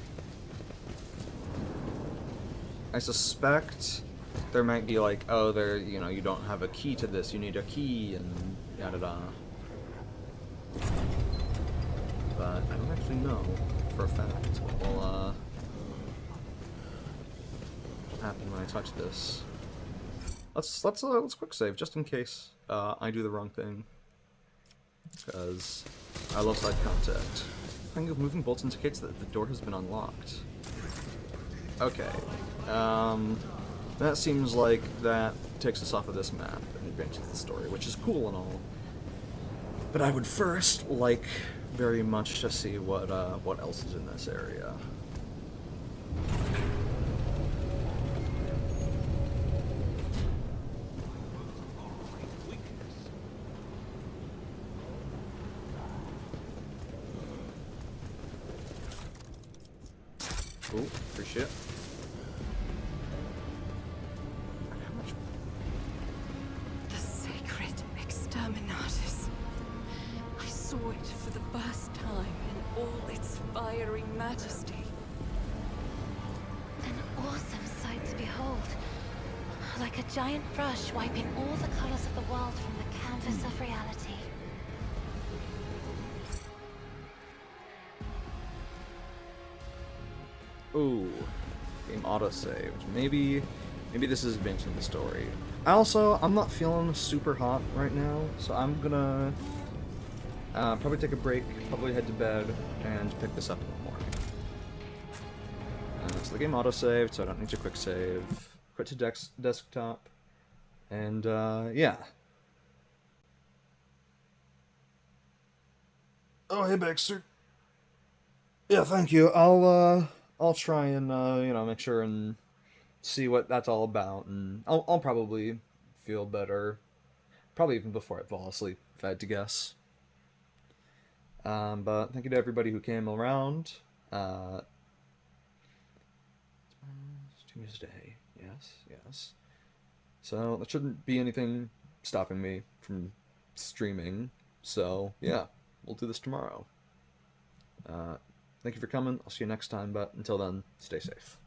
I suspect there might be like, oh, you know, you don't have a key to this, you need a key, and yada da. But I don't actually know for a fact what will happen when I touch this. Let's quick save just in case I do the wrong thing, because I love side contact. Playing of moving bolts indicates that the door has been unlocked. Okay, that seems like that takes us off of this map and advances the story, which is cool and all. But I would first like very much to see what else is in this area. Cool, appreciate it. The sacred exterminatus. I saw it for the first time in all its fiery majesty. An awesome sight to behold. Like a giant brush wiping all the colors of the world from the canvas of reality. Ooh, game autosaved. Maybe this is advancing the story. I'm not feeling super hot right now, so I'm gonna probably take a break, probably head to bed, and pick this up in the morning. So the game autosaved, so I don't need to quick save. Quit to desktop, and yeah. Oh, hey Baxter. Yeah, thank you. I'll try and make sure and see what that's all about, and I'll probably feel better, probably even before I fall asleep, if I had to guess. But thank you to everybody who came around. Uh, it's Tuesday. Yes, yes. So there shouldn't be anything stopping me from streaming. So yeah, we'll do this tomorrow. Thank you for coming. I'll see you next time, but until then, stay safe.